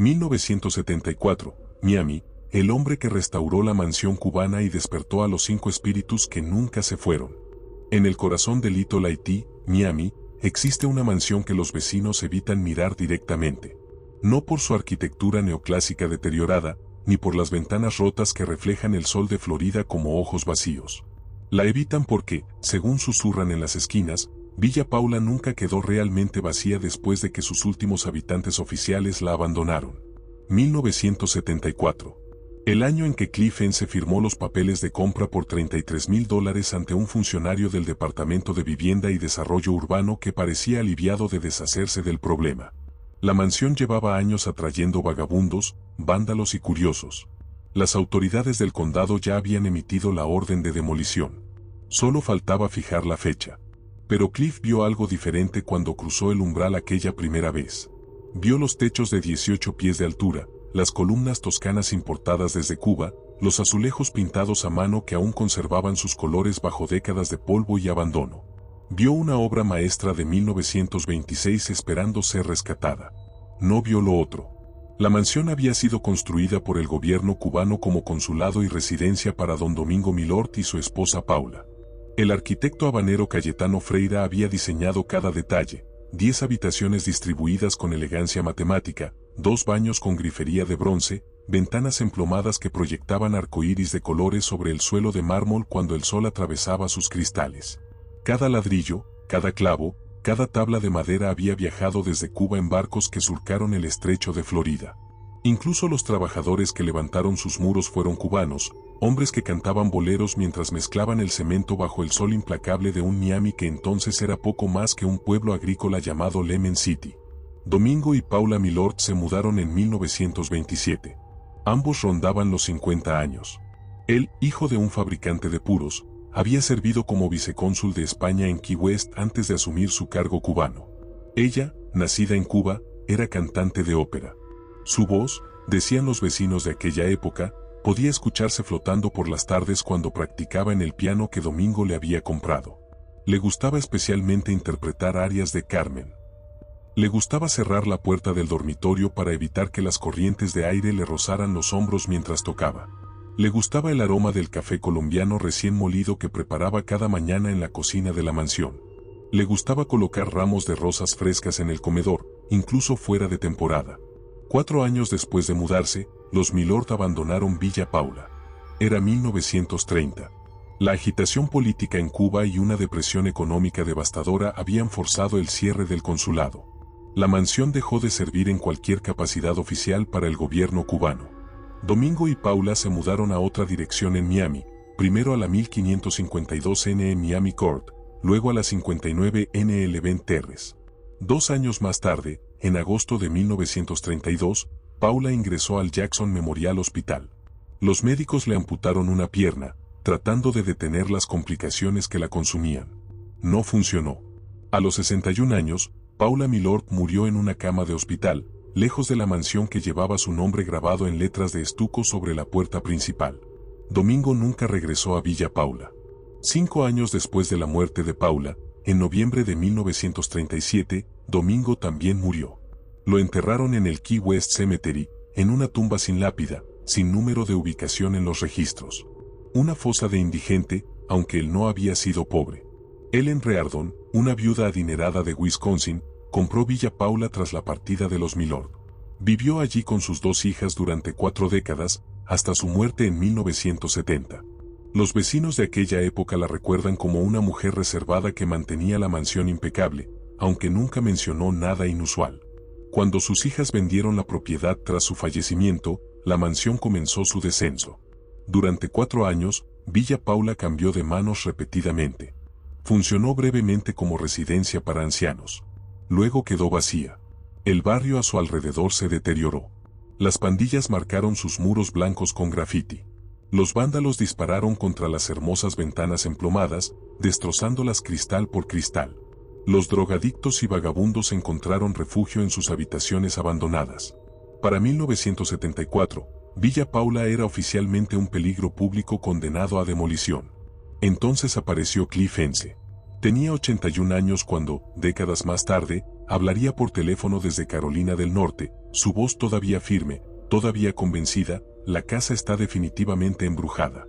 1974, Miami, el hombre que restauró la mansión cubana y despertó a los 5 espíritus que nunca se fueron. En el corazón de Little Haití, Miami, existe una mansión que los vecinos evitan mirar directamente. No por su arquitectura neoclásica deteriorada, ni por las ventanas rotas que reflejan el sol de Florida como ojos vacíos. La evitan porque, según susurran en las esquinas, Villa Paula nunca quedó realmente vacía después de que sus últimos habitantes oficiales la abandonaron. 1974. El año en que Cliff Hensee firmó los papeles de compra por $33,000 ante un funcionario del Departamento de Vivienda y Desarrollo Urbano que parecía aliviado de deshacerse del problema. La mansión llevaba años atrayendo vagabundos, vándalos y curiosos. Las autoridades del condado ya habían emitido la orden de demolición. Solo faltaba fijar la fecha. Pero Cliff vio algo diferente cuando cruzó el umbral aquella primera vez. Vio los techos de 18 pies de altura, las columnas toscanas importadas desde Cuba, los azulejos pintados a mano que aún conservaban sus colores bajo décadas de polvo y abandono. Vio una obra maestra de 1926 esperando ser rescatada. No vio lo otro. La mansión había sido construida por el gobierno cubano como consulado y residencia para don Domingo Milord y su esposa Paula. El arquitecto habanero Cayetano Freira había diseñado cada detalle: 10 habitaciones distribuidas con elegancia matemática, 2 baños con grifería de bronce, ventanas emplomadas que proyectaban arcoíris de colores sobre el suelo de mármol cuando el sol atravesaba sus cristales. Cada ladrillo, cada clavo, cada tabla de madera había viajado desde Cuba en barcos que surcaron el estrecho de Florida. Incluso los trabajadores que levantaron sus muros fueron cubanos, hombres que cantaban boleros mientras mezclaban el cemento bajo el sol implacable de un Miami que entonces era poco más que un pueblo agrícola llamado Lemon City. Domingo y Paula Milord se mudaron en 1927. Ambos rondaban los 50 años. Él, hijo de un fabricante de puros, había servido como vicecónsul de España en Key West antes de asumir su cargo cubano. Ella, nacida en Cuba, era cantante de ópera. Su voz, decían los vecinos de aquella época, podía escucharse flotando por las tardes cuando practicaba en el piano que Domingo le había comprado. Le gustaba especialmente interpretar arias de Carmen. Le gustaba cerrar la puerta del dormitorio para evitar que las corrientes de aire le rozaran los hombros mientras tocaba. Le gustaba el aroma del café colombiano recién molido que preparaba cada mañana en la cocina de la mansión. Le gustaba colocar ramos de rosas frescas en el comedor, incluso fuera de temporada. 4 años después de mudarse, los Milord abandonaron Villa Paula. Era 1930. La agitación política en Cuba y una depresión económica devastadora habían forzado el cierre del consulado. La mansión dejó de servir en cualquier capacidad oficial para el gobierno cubano. Domingo y Paula se mudaron a otra dirección en Miami, primero a la 1552 N Miami Court, luego a la 59 N Leven Terrace. 2 años más tarde, en agosto de 1932, Paula ingresó al Jackson Memorial Hospital. Los médicos le amputaron una pierna, tratando de detener las complicaciones que la consumían. No funcionó. A los 61 años, Paula Milord murió en una cama de hospital, lejos de la mansión que llevaba su nombre grabado en letras de estuco sobre la puerta principal. Domingo nunca regresó a Villa Paula. 5 años después de la muerte de Paula, en noviembre de 1937, Domingo también murió. Lo enterraron en el Key West Cemetery, en una tumba sin lápida, sin número de ubicación en los registros. Una fosa de indigente, aunque él no había sido pobre. Ellen Reardon, una viuda adinerada de Wisconsin, compró Villa Paula tras la partida de los Milord. Vivió allí con sus 2 hijas durante 4 décadas, hasta su muerte en 1970. Los vecinos de aquella época la recuerdan como una mujer reservada que mantenía la mansión impecable, aunque nunca mencionó nada inusual. Cuando sus hijas vendieron la propiedad tras su fallecimiento, la mansión comenzó su descenso. Durante 4 años, Villa Paula cambió de manos repetidamente. Funcionó brevemente como residencia para ancianos. Luego quedó vacía. El barrio a su alrededor se deterioró. Las pandillas marcaron sus muros blancos con grafiti. Los vándalos dispararon contra las hermosas ventanas emplomadas, destrozándolas cristal por cristal. Los drogadictos y vagabundos encontraron refugio en sus habitaciones abandonadas. Para 1974, Villa Paula era oficialmente un peligro público condenado a demolición. Entonces apareció Cliff Hensee. Tenía 81 años cuando, décadas más tarde, hablaría por teléfono desde Carolina del Norte, su voz todavía firme, todavía convencida, la casa está definitivamente embrujada.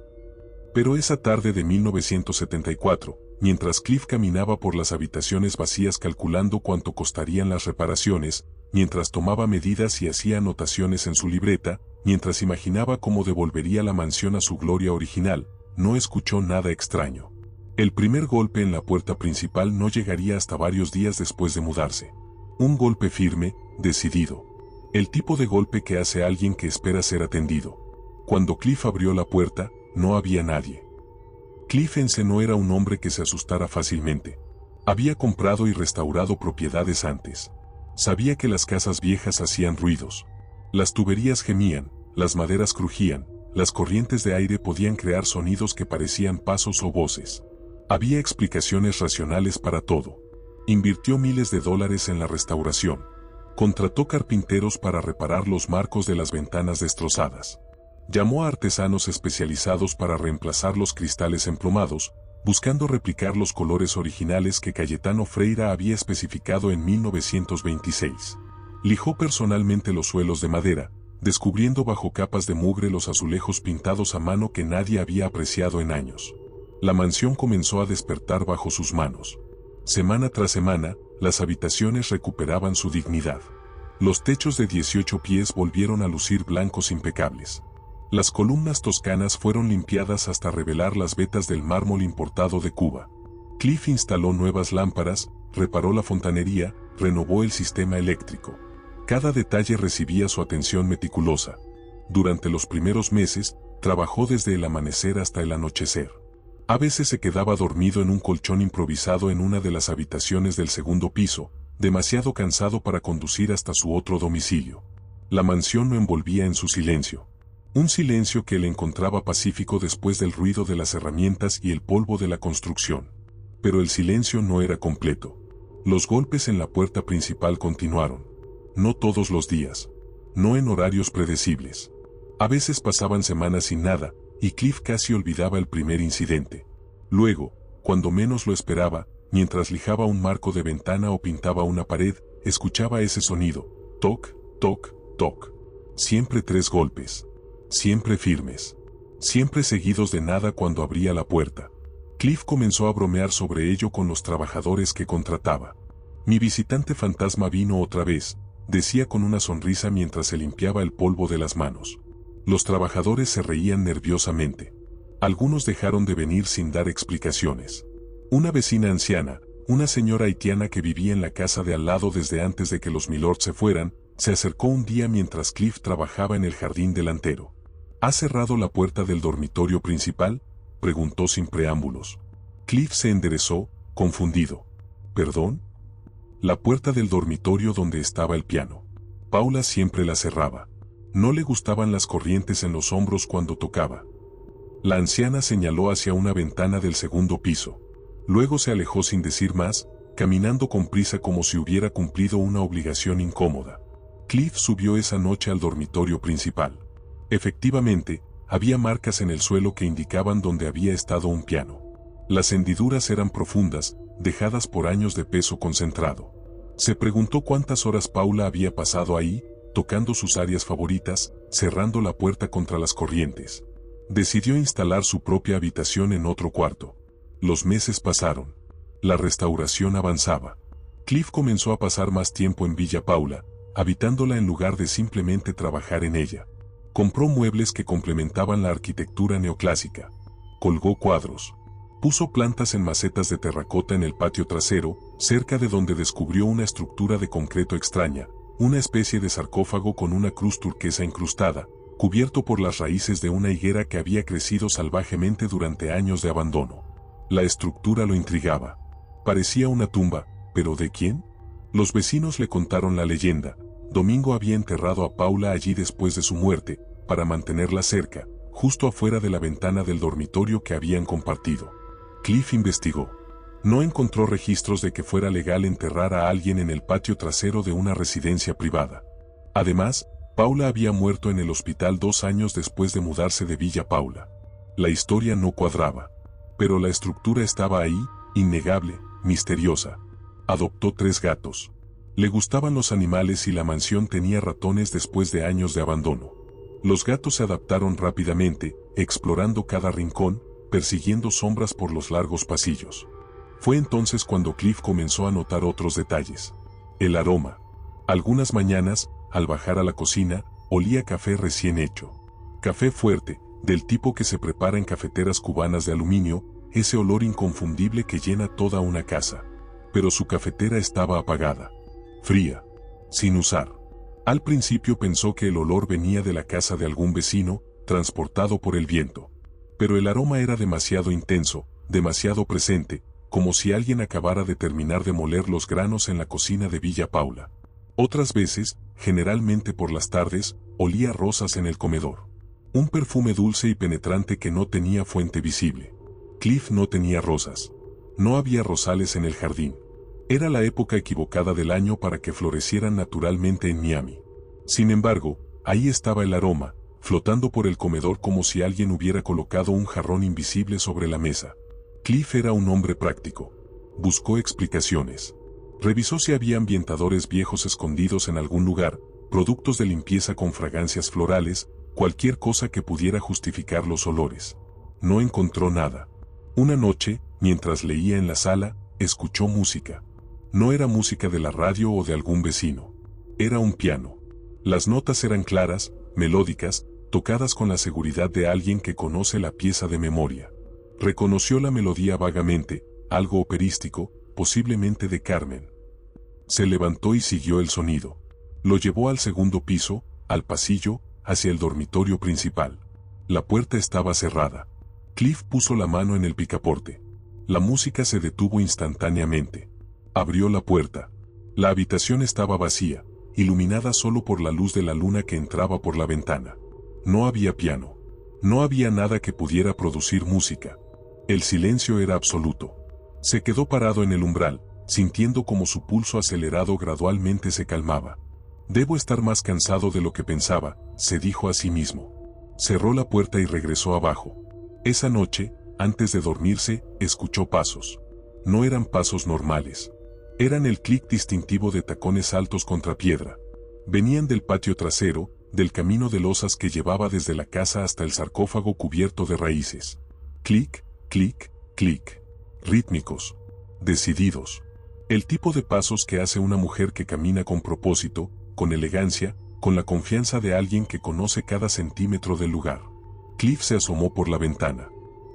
Pero esa tarde de 1974, mientras Cliff caminaba por las habitaciones vacías calculando cuánto costarían las reparaciones, mientras tomaba medidas y hacía anotaciones en su libreta, mientras imaginaba cómo devolvería la mansión a su gloria original, no escuchó nada extraño. El primer golpe en la puerta principal no llegaría hasta varios días después de mudarse. Un golpe firme, decidido. El tipo de golpe que hace alguien que espera ser atendido. Cuando Cliff abrió la puerta, no había nadie. Clifense no era un hombre que se asustara fácilmente. Había comprado y restaurado propiedades antes. Sabía que las casas viejas hacían ruidos. Las tuberías gemían, las maderas crujían, las corrientes de aire podían crear sonidos que parecían pasos o voces. Había explicaciones racionales para todo. Invirtió miles de dólares en la restauración. Contrató carpinteros para reparar los marcos de las ventanas destrozadas. Llamó a artesanos especializados para reemplazar los cristales emplomados, buscando replicar los colores originales que Cayetano Freira había especificado en 1926. Lijó personalmente los suelos de madera, descubriendo bajo capas de mugre los azulejos pintados a mano que nadie había apreciado en años. La mansión comenzó a despertar bajo sus manos. Semana tras semana, las habitaciones recuperaban su dignidad. Los techos de 18 pies volvieron a lucir blancos impecables. Las columnas toscanas fueron limpiadas hasta revelar las vetas del mármol importado de Cuba. Cliff instaló nuevas lámparas, reparó la fontanería, renovó el sistema eléctrico. Cada detalle recibía su atención meticulosa. Durante los primeros meses, trabajó desde el amanecer hasta el anochecer. A veces se quedaba dormido en un colchón improvisado en una de las habitaciones del segundo piso, demasiado cansado para conducir hasta su otro domicilio. La mansión lo envolvía en su silencio. Un silencio que le encontraba pacífico después del ruido de las herramientas y el polvo de la construcción. Pero el silencio no era completo. Los golpes en la puerta principal continuaron. No todos los días. No en horarios predecibles. A veces pasaban semanas sin nada, y Cliff casi olvidaba el primer incidente. Luego, cuando menos lo esperaba, mientras lijaba un marco de ventana o pintaba una pared, escuchaba ese sonido. Toc, toc, toc. Siempre 3 golpes. Siempre firmes. Siempre seguidos de nada cuando abría la puerta. Cliff comenzó a bromear sobre ello con los trabajadores que contrataba. Mi visitante fantasma vino otra vez, decía con una sonrisa mientras se limpiaba el polvo de las manos. Los trabajadores se reían nerviosamente. Algunos dejaron de venir sin dar explicaciones. Una vecina anciana, una señora haitiana que vivía en la casa de al lado desde antes de que los Milord se fueran, se acercó un día mientras Cliff trabajaba en el jardín delantero. ¿Has cerrado la puerta del dormitorio principal?, preguntó sin preámbulos. Cliff se enderezó, confundido. ¿Perdón? La puerta del dormitorio donde estaba el piano. Paula siempre la cerraba. No le gustaban las corrientes en los hombros cuando tocaba. La anciana señaló hacia una ventana del segundo piso. Luego se alejó sin decir más, caminando con prisa como si hubiera cumplido una obligación incómoda. Cliff subió esa noche al dormitorio principal. Efectivamente, había marcas en el suelo que indicaban dónde había estado un piano. Las hendiduras eran profundas, dejadas por años de peso concentrado. Se preguntó cuántas horas Paula había pasado ahí, tocando sus áreas favoritas, cerrando la puerta contra las corrientes. Decidió instalar su propia habitación en otro cuarto. Los meses pasaron. La restauración avanzaba. Cliff comenzó a pasar más tiempo en Villa Paula, habitándola en lugar de simplemente trabajar en ella. Compró muebles que complementaban la arquitectura neoclásica. Colgó cuadros. Puso plantas en macetas de terracota en el patio trasero, cerca de donde descubrió una estructura de concreto extraña, una especie de sarcófago con una cruz turquesa incrustada, cubierto por las raíces de una higuera que había crecido salvajemente durante años de abandono. La estructura lo intrigaba. Parecía una tumba, ¿pero de quién? Los vecinos le contaron la leyenda. Domingo había enterrado a Paula allí después de su muerte, para mantenerla cerca, justo afuera de la ventana del dormitorio que habían compartido. Cliff investigó. No encontró registros de que fuera legal enterrar a alguien en el patio trasero de una residencia privada. Además, Paula había muerto en el hospital 2 años después de mudarse de Villa Paula. La historia no cuadraba. Pero la estructura estaba ahí, innegable, misteriosa. Adoptó 3 gatos. Le gustaban los animales y la mansión tenía ratones después de años de abandono. Los gatos se adaptaron rápidamente, explorando cada rincón, persiguiendo sombras por los largos pasillos. Fue entonces cuando Cliff comenzó a notar otros detalles. El aroma. Algunas mañanas, al bajar a la cocina, olía café recién hecho. Café fuerte, del tipo que se prepara en cafeteras cubanas de aluminio, ese olor inconfundible que llena toda una casa. Pero su cafetera estaba apagada, fría, sin usar. Al principio pensó que el olor venía de la casa de algún vecino, transportado por el viento. Pero el aroma era demasiado intenso, demasiado presente, como si alguien acabara de terminar de moler los granos en la cocina de Villa Paula. Otras veces, generalmente por las tardes, olía a rosas en el comedor. Un perfume dulce y penetrante que no tenía fuente visible. Cliff no tenía rosas. No había rosales en el jardín. Era la época equivocada del año para que florecieran naturalmente en Miami. Sin embargo, ahí estaba el aroma, flotando por el comedor como si alguien hubiera colocado un jarrón invisible sobre la mesa. Cliff era un hombre práctico. Buscó explicaciones. Revisó si había ambientadores viejos escondidos en algún lugar, productos de limpieza con fragancias florales, cualquier cosa que pudiera justificar los olores. No encontró nada. Una noche, mientras leía en la sala, escuchó música. No era música de la radio o de algún vecino. Era un piano. Las notas eran claras, melódicas, tocadas con la seguridad de alguien que conoce la pieza de memoria. Reconoció la melodía vagamente, algo operístico, posiblemente de Carmen. Se levantó y siguió el sonido. Lo llevó al segundo piso, al pasillo, hacia el dormitorio principal. La puerta estaba cerrada. Cliff puso la mano en el picaporte. La música se detuvo instantáneamente. Abrió la puerta. La habitación estaba vacía, iluminada solo por la luz de la luna que entraba por la ventana. No había piano. No había nada que pudiera producir música. El silencio era absoluto. Se quedó parado en el umbral, sintiendo como su pulso acelerado gradualmente se calmaba. Debo estar más cansado de lo que pensaba, se dijo a sí mismo. Cerró la puerta y regresó abajo. Esa noche, antes de dormirse, escuchó pasos. No eran pasos normales. Eran el clic distintivo de tacones altos contra piedra. Venían del patio trasero, del camino de losas que llevaba desde la casa hasta el sarcófago cubierto de raíces. Clic, clic, clic. Rítmicos. Decididos. El tipo de pasos que hace una mujer que camina con propósito, con elegancia, con la confianza de alguien que conoce cada centímetro del lugar. Cliff se asomó por la ventana.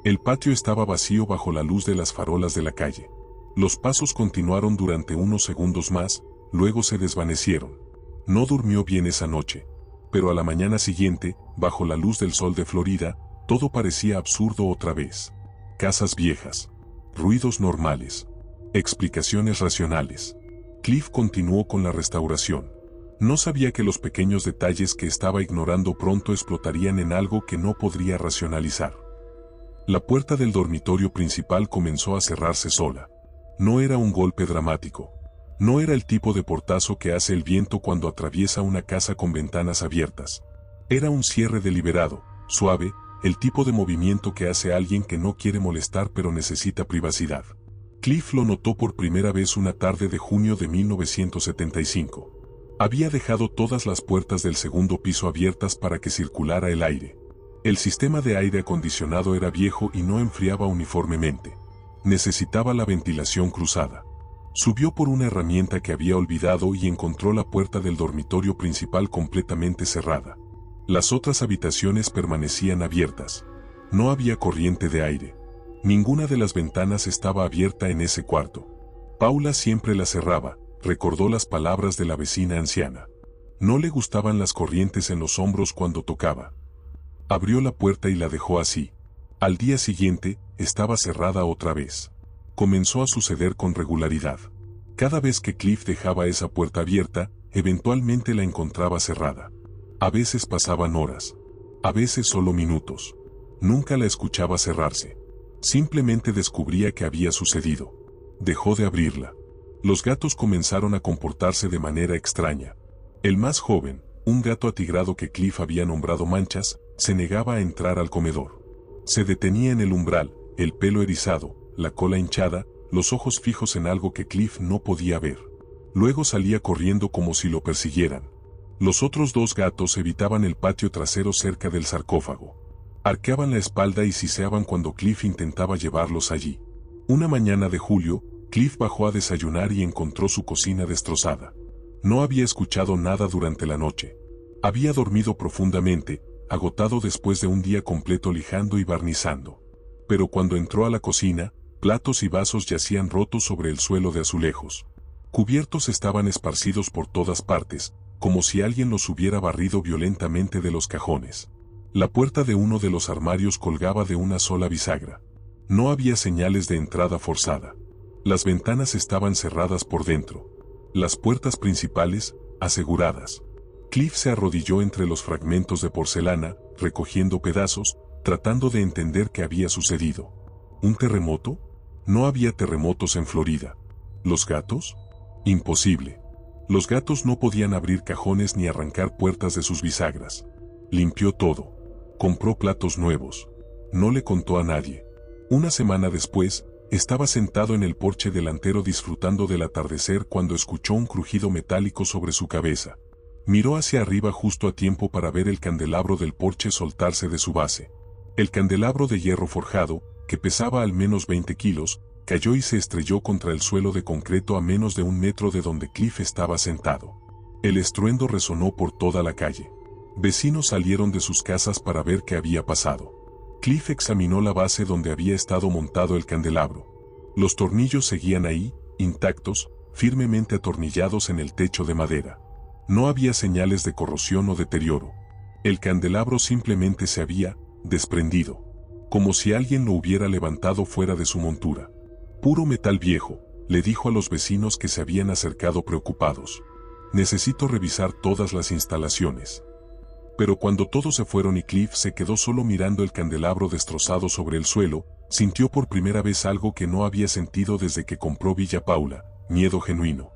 El patio estaba vacío bajo la luz de las farolas de la calle. Los pasos continuaron durante unos segundos más, luego se desvanecieron. No durmió bien esa noche. Pero a la mañana siguiente, bajo la luz del sol de Florida, todo parecía absurdo otra vez. Casas viejas. Ruidos normales. Explicaciones racionales. Cliff continuó con la restauración. No sabía que los pequeños detalles que estaba ignorando pronto explotarían en algo que no podría racionalizar. La puerta del dormitorio principal comenzó a cerrarse sola. No era un golpe dramático. No era el tipo de portazo que hace el viento cuando atraviesa una casa con ventanas abiertas. Era un cierre deliberado, suave, el tipo de movimiento que hace alguien que no quiere molestar pero necesita privacidad. Cliff lo notó por primera vez una tarde de junio de 1975. Había dejado todas las puertas del segundo piso abiertas para que circulara el aire. El sistema de aire acondicionado era viejo y no enfriaba uniformemente. Necesitaba la ventilación cruzada. Subió por una herramienta que había olvidado y encontró la puerta del dormitorio principal completamente cerrada. Las otras habitaciones permanecían abiertas. No había corriente de aire. Ninguna de las ventanas estaba abierta en ese cuarto. Paula siempre la cerraba, recordó las palabras de la vecina anciana. No le gustaban las corrientes en los hombros cuando tocaba. Abrió la puerta y la dejó así. Al día siguiente, estaba cerrada otra vez. Comenzó a suceder con regularidad. Cada vez que Cliff dejaba esa puerta abierta, eventualmente la encontraba cerrada. A veces pasaban horas. A veces solo minutos. Nunca la escuchaba cerrarse. Simplemente descubría que había sucedido. Dejó de abrirla. Los gatos comenzaron a comportarse de manera extraña. El más joven, un gato atigrado que Cliff había nombrado Manchas, se negaba a entrar al comedor. Se detenía en el umbral, el pelo erizado, la cola hinchada, los ojos fijos en algo que Cliff no podía ver. Luego salía corriendo como si lo persiguieran. Los otros 2 gatos evitaban el patio trasero cerca del sarcófago. Arqueaban la espalda y siseaban cuando Cliff intentaba llevarlos allí. Una mañana de julio, Cliff bajó a desayunar y encontró su cocina destrozada. No había escuchado nada durante la noche. Había dormido profundamente, agotado después de un día completo lijando y barnizando. Pero cuando entró a la cocina, platos y vasos yacían rotos sobre el suelo de azulejos. Cubiertos estaban esparcidos por todas partes, como si alguien los hubiera barrido violentamente de los cajones. La puerta de uno de los armarios colgaba de una sola bisagra. No había señales de entrada forzada. Las ventanas estaban cerradas por dentro. Las puertas principales, aseguradas. Cliff se arrodilló entre los fragmentos de porcelana, recogiendo pedazos, tratando de entender qué había sucedido. ¿Un terremoto? No había terremotos en Florida. ¿Los gatos? Imposible. Los gatos no podían abrir cajones ni arrancar puertas de sus bisagras. Limpió todo. Compró platos nuevos. No le contó a nadie. Una semana después, estaba sentado en el porche delantero disfrutando del atardecer cuando escuchó un crujido metálico sobre su cabeza. Miró hacia arriba justo a tiempo para ver el candelabro del porche soltarse de su base. El candelabro de hierro forjado, que pesaba al menos 20 kilos, cayó y se estrelló contra el suelo de concreto a menos de 1 metro de donde Cliff estaba sentado. El estruendo resonó por toda la calle. Vecinos salieron de sus casas para ver qué había pasado. Cliff examinó la base donde había estado montado el candelabro. Los tornillos seguían ahí, intactos, firmemente atornillados en el techo de madera. No había señales de corrosión o deterioro. El candelabro simplemente se había desprendido, como si alguien lo hubiera levantado fuera de su montura. Puro metal viejo, le dijo a los vecinos que se habían acercado preocupados. Necesito revisar todas las instalaciones. Pero cuando todos se fueron y Cliff se quedó solo mirando el candelabro destrozado sobre el suelo, sintió por primera vez algo que no había sentido desde que compró Villa Paula: miedo genuino.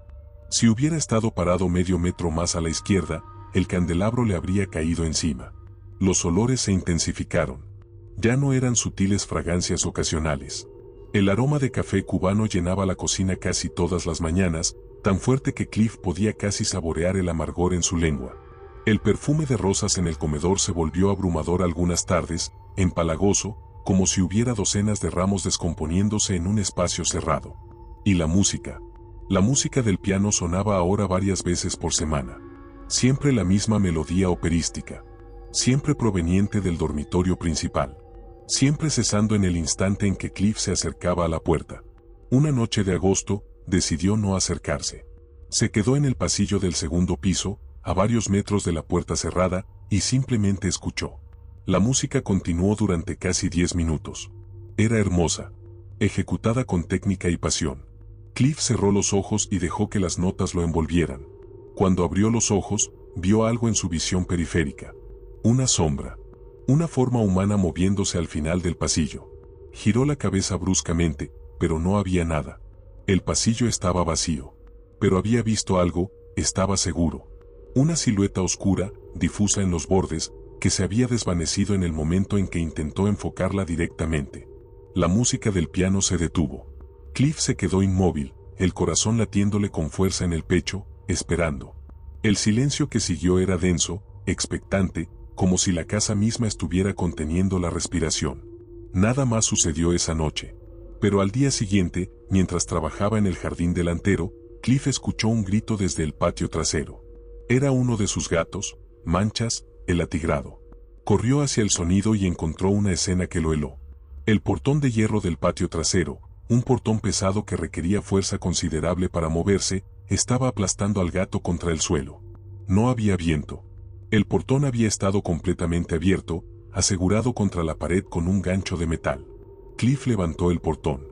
Si hubiera estado parado medio metro más a la izquierda, el candelabro le habría caído encima. Los olores se intensificaron. Ya no eran sutiles fragancias ocasionales. El aroma de café cubano llenaba la cocina casi todas las mañanas, tan fuerte que Cliff podía casi saborear el amargor en su lengua. El perfume de rosas en el comedor se volvió abrumador algunas tardes, empalagoso, como si hubiera docenas de ramos descomponiéndose en un espacio cerrado. Y la música. La música del piano sonaba ahora varias veces por semana. Siempre la misma melodía operística. Siempre proveniente del dormitorio principal. Siempre cesando en el instante en que Cliff se acercaba a la puerta. Una noche de agosto, decidió no acercarse. Se quedó en el pasillo del segundo piso, a varios metros de la puerta cerrada, y simplemente escuchó. La música continuó durante casi 10 minutos. Era hermosa, ejecutada con técnica y pasión. Cliff cerró los ojos y dejó que las notas lo envolvieran. Cuando abrió los ojos, vio algo en su visión periférica. Una sombra. Una forma humana moviéndose al final del pasillo. Giró la cabeza bruscamente, pero no había nada. El pasillo estaba vacío. Pero había visto algo, estaba seguro. Una silueta oscura, difusa en los bordes, que se había desvanecido en el momento en que intentó enfocarla directamente. La música del piano se detuvo. Cliff se quedó inmóvil, el corazón latiéndole con fuerza en el pecho, esperando. El silencio que siguió era denso, expectante, como si la casa misma estuviera conteniendo la respiración. Nada más sucedió esa noche. Pero al día siguiente, mientras trabajaba en el jardín delantero, Cliff escuchó un grito desde el patio trasero. Era uno de sus gatos, Manchas, el atigrado. Corrió hacia el sonido y encontró una escena que lo heló. El portón de hierro del patio trasero, un portón pesado que requería fuerza considerable para moverse, estaba aplastando al gato contra el suelo. No había viento. El portón había estado completamente abierto, asegurado contra la pared con un gancho de metal. Cliff levantó el portón.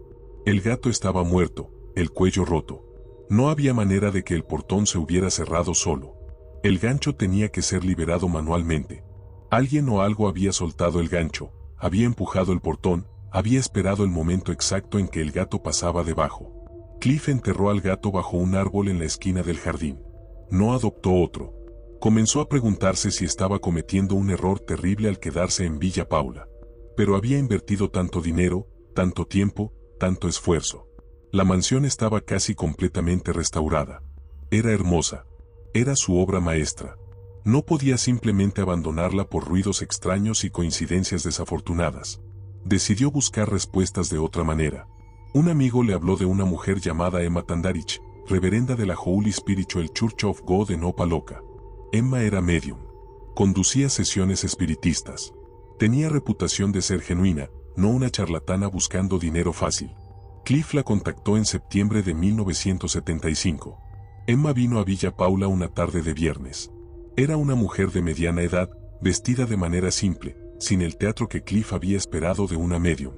El gato estaba muerto, el cuello roto. No había manera de que el portón se hubiera cerrado solo. El gancho tenía que ser liberado manualmente. Alguien o algo había soltado el gancho, había empujado el portón, había esperado el momento exacto en que el gato pasaba debajo. Cliff enterró al gato bajo un árbol en la esquina del jardín. No adoptó otro. Comenzó a preguntarse si estaba cometiendo un error terrible al quedarse en Villa Paula. Pero había invertido tanto dinero, tanto tiempo, tanto esfuerzo. La mansión estaba casi completamente restaurada. Era hermosa. Era su obra maestra. No podía simplemente abandonarla por ruidos extraños y coincidencias desafortunadas. Decidió buscar respuestas de otra manera. Un amigo le habló de una mujer llamada Emma Tandarich, reverenda de la Holy Spiritual Church of God en Opa-locka. Emma era medium. Conducía sesiones espiritistas. Tenía reputación de ser genuina, no una charlatana buscando dinero fácil. Cliff la contactó en septiembre de 1975. Emma vino a Villa Paula una tarde de viernes. Era una mujer de mediana edad, vestida de manera simple, sin el teatro que Cliff había esperado de una medium.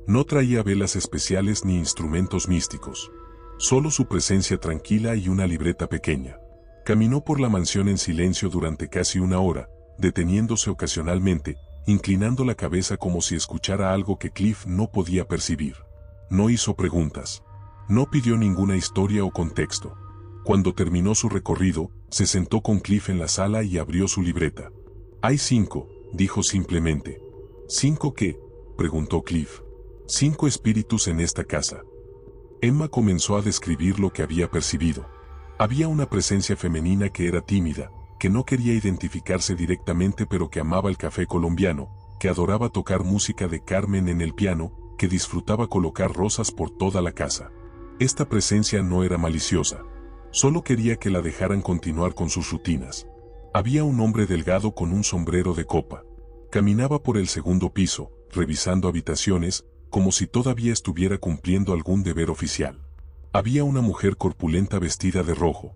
No traía velas especiales ni instrumentos místicos. Solo su presencia tranquila y una libreta pequeña. Caminó por la mansión en silencio durante casi una hora, deteniéndose ocasionalmente, inclinando la cabeza como si escuchara algo que Cliff no podía percibir. No hizo preguntas. No pidió ninguna historia o contexto. Cuando terminó su recorrido, se sentó con Cliff en la sala y abrió su libreta. «Hay 5», dijo simplemente. «¿5 qué?», preguntó Cliff. «5 espíritus en esta casa». Emma comenzó a describir lo que había percibido. Había una presencia femenina que era tímida, que no quería identificarse directamente pero que amaba el café colombiano, que adoraba tocar música de Carmen en el piano, que disfrutaba colocar rosas por toda la casa. Esta presencia no era maliciosa. Solo quería que la dejaran continuar con sus rutinas. Había un hombre delgado con un sombrero de copa. Caminaba por el segundo piso, revisando habitaciones, como si todavía estuviera cumpliendo algún deber oficial. Había una mujer corpulenta vestida de rojo.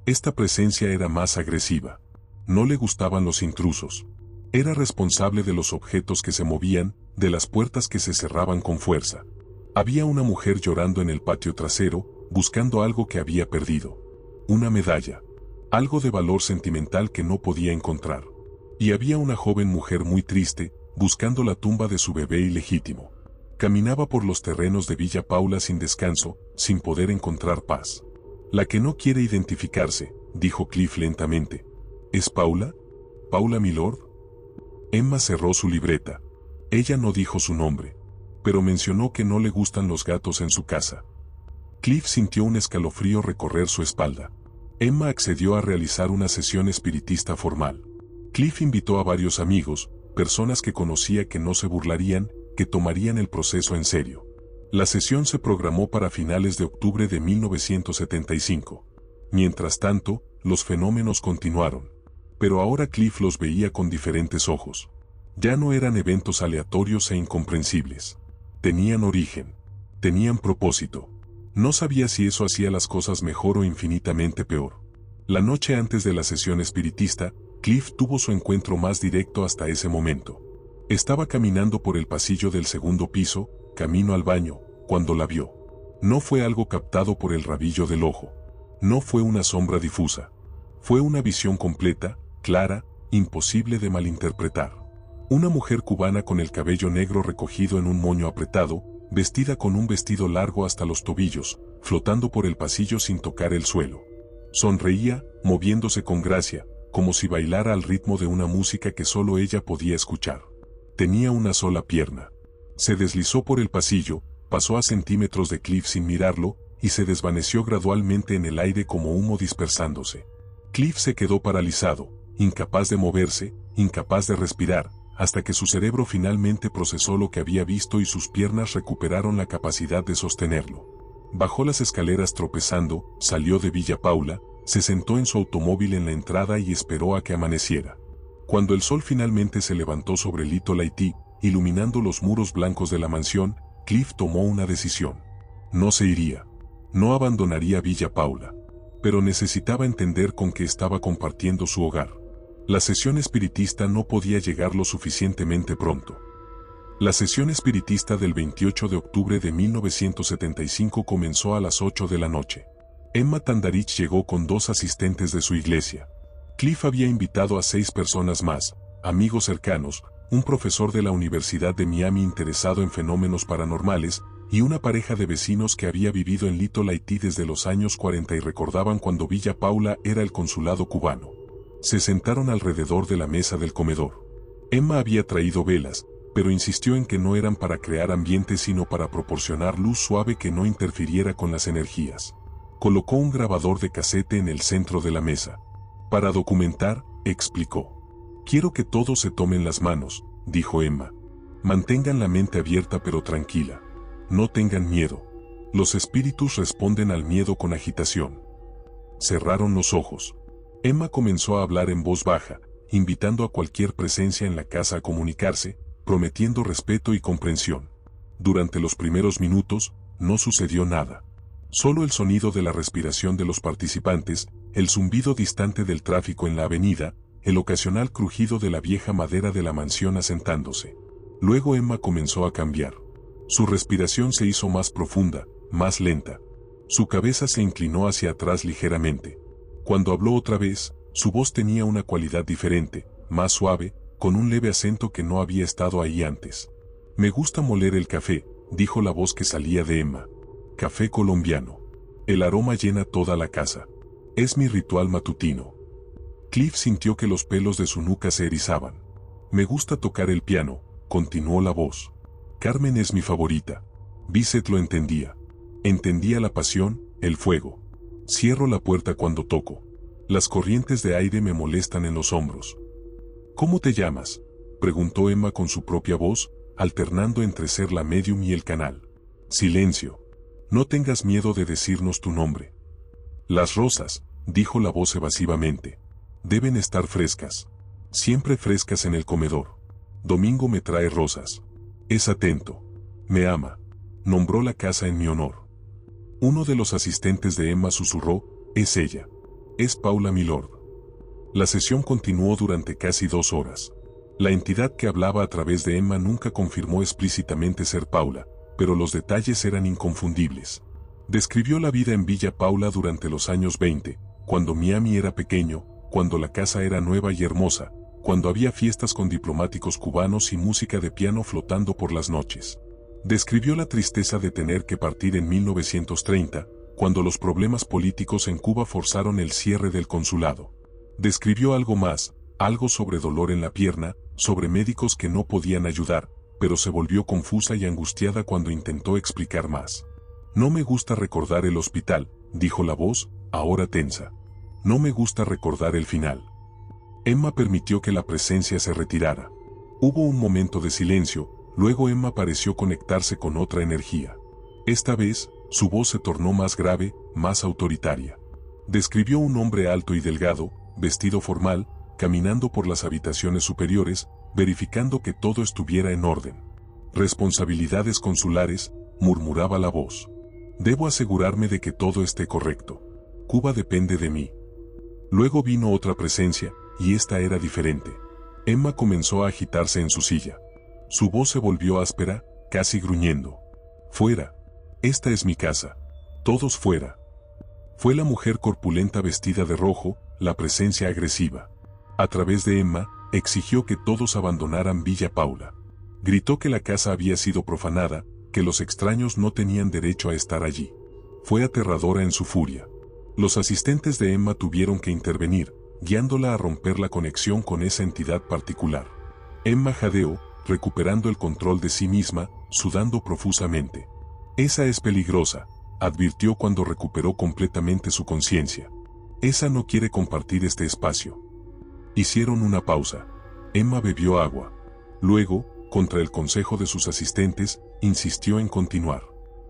Esta presencia era más agresiva. No le gustaban los intrusos. Era responsable de los objetos que se movían, de las puertas que se cerraban con fuerza. Había una mujer llorando en el patio trasero, buscando algo que había perdido. Una medalla. Algo de valor sentimental que no podía encontrar. Y había una joven mujer muy triste, buscando la tumba de su bebé ilegítimo. Caminaba por los terrenos de Villa Paula sin descanso, sin poder encontrar paz. «La que no quiere identificarse», dijo Cliff lentamente. «¿Es Paula? ¿Paula Milord?» Emma cerró su libreta. Ella no dijo su nombre, pero mencionó que no le gustan los gatos en su casa. Cliff sintió un escalofrío recorrer su espalda. Emma accedió a realizar una sesión espiritista formal. Cliff invitó a varios amigos, personas que conocía que no se burlarían, que tomarían el proceso en serio. La sesión se programó para finales de octubre de 1975. Mientras tanto, los fenómenos continuaron. Pero ahora Cliff los veía con diferentes ojos. Ya no eran eventos aleatorios e incomprensibles. Tenían origen. Tenían propósito. No sabía si eso hacía las cosas mejor o infinitamente peor. La noche antes de la sesión espiritista, Cliff tuvo su encuentro más directo hasta ese momento. Estaba caminando por el pasillo del segundo piso, camino al baño, cuando la vio. No fue algo captado por el rabillo del ojo. No fue una sombra difusa. Fue una visión completa, clara, imposible de malinterpretar. Una mujer cubana con el cabello negro recogido en un moño apretado, vestida con un vestido largo hasta los tobillos, flotando por el pasillo sin tocar el suelo. Sonreía, moviéndose con gracia, como si bailara al ritmo de una música que solo ella podía escuchar. Tenía una sola pierna. Se deslizó por el pasillo, pasó a centímetros de Cliff sin mirarlo, y se desvaneció gradualmente en el aire como humo dispersándose. Cliff se quedó paralizado, incapaz de moverse, incapaz de respirar, hasta que su cerebro finalmente procesó lo que había visto y sus piernas recuperaron la capacidad de sostenerlo. Bajó las escaleras tropezando, salió de Villa Paula, se sentó en su automóvil en la entrada y esperó a que amaneciera. Cuando el sol finalmente se levantó sobre Little Haití, iluminando los muros blancos de la mansión, Cliff tomó una decisión. No se iría. No abandonaría Villa Paula. Pero necesitaba entender con qué estaba compartiendo su hogar. La sesión espiritista no podía llegar lo suficientemente pronto. La sesión espiritista del 28 de octubre de 1975 comenzó a las 8 de la noche. Emma Tandarich llegó con 2 asistentes de su iglesia. Cliff había invitado a 6 personas más, amigos cercanos, un profesor de la Universidad de Miami interesado en fenómenos paranormales, y una pareja de vecinos que había vivido en Little Haití desde los años 40 y recordaban cuando Villa Paula era el consulado cubano. Se sentaron alrededor de la mesa del comedor. Emma había traído velas, pero insistió en que no eran para crear ambiente sino para proporcionar luz suave que no interfiriera con las energías. Colocó un grabador de casete en el centro de la mesa. Para documentar, explicó. Quiero que todos se tomen las manos, dijo Emma. Mantengan la mente abierta pero tranquila. No tengan miedo. Los espíritus responden al miedo con agitación. Cerraron los ojos. Emma comenzó a hablar en voz baja, invitando a cualquier presencia en la casa a comunicarse, prometiendo respeto y comprensión. Durante los primeros minutos, no sucedió nada. Solo el sonido de la respiración de los participantes, el zumbido distante del tráfico en la avenida, el ocasional crujido de la vieja madera de la mansión asentándose. Luego Emma comenzó a cambiar. Su respiración se hizo más profunda, más lenta. Su cabeza se inclinó hacia atrás ligeramente. Cuando habló otra vez, su voz tenía una cualidad diferente, más suave, con un leve acento que no había estado ahí antes. Me gusta moler el café, dijo la voz que salía de Emma. Café colombiano. El aroma llena toda la casa. Es mi ritual matutino. Cliff sintió que los pelos de su nuca se erizaban. Me gusta tocar el piano, continuó la voz. Carmen es mi favorita. Bissett lo entendía. Entendía la pasión, el fuego. Cierro la puerta cuando toco. Las corrientes de aire me molestan en los hombros. ¿Cómo te llamas?, preguntó Emma con su propia voz, alternando entre ser la medium y el canal. Silencio. No tengas miedo de decirnos tu nombre. Las rosas, dijo la voz evasivamente. Deben estar frescas. Siempre frescas en el comedor. Domingo me trae rosas. Es atento. Me ama. Nombró la casa en mi honor. Uno de los asistentes de Emma susurró, es ella. Es Paula Milord. La sesión continuó durante casi 2 horas. La entidad que hablaba a través de Emma nunca confirmó explícitamente ser Paula, pero los detalles eran inconfundibles. Describió la vida en Villa Paula durante los años 20, cuando Miami era pequeño, cuando la casa era nueva y hermosa, cuando había fiestas con diplomáticos cubanos y música de piano flotando por las noches. Describió la tristeza de tener que partir en 1930, cuando los problemas políticos en Cuba forzaron el cierre del consulado. Describió algo más, algo sobre dolor en la pierna, sobre médicos que no podían ayudar, pero se volvió confusa y angustiada cuando intentó explicar más. No me gusta recordar el hospital, dijo la voz, ahora tensa. No me gusta recordar el final. Emma permitió que la presencia se retirara. Hubo un momento de silencio, luego Emma pareció conectarse con otra energía. Esta vez, su voz se tornó más grave, más autoritaria. Describió un hombre alto y delgado, vestido formal, caminando por las habitaciones superiores, verificando que todo estuviera en orden. Responsabilidades consulares, murmuraba la voz. Debo asegurarme de que todo esté correcto. Cuba depende de mí. Luego vino otra presencia, y esta era diferente. Emma comenzó a agitarse en su silla. Su voz se volvió áspera, casi gruñendo. Fuera. Esta es mi casa. Todos fuera. Fue la mujer corpulenta vestida de rojo, la presencia agresiva. A través de Emma, exigió que todos abandonaran Villa Paula. Gritó que la casa había sido profanada, que los extraños no tenían derecho a estar allí. Fue aterradora en su furia. Los asistentes de Emma tuvieron que intervenir, guiándola a romper la conexión con esa entidad particular. Emma jadeó, recuperando el control de sí misma, sudando profusamente. Esa es peligrosa, advirtió cuando recuperó completamente su conciencia. Esa no quiere compartir este espacio. Hicieron una pausa. Emma bebió agua. Luego, contra el consejo de sus asistentes, insistió en continuar.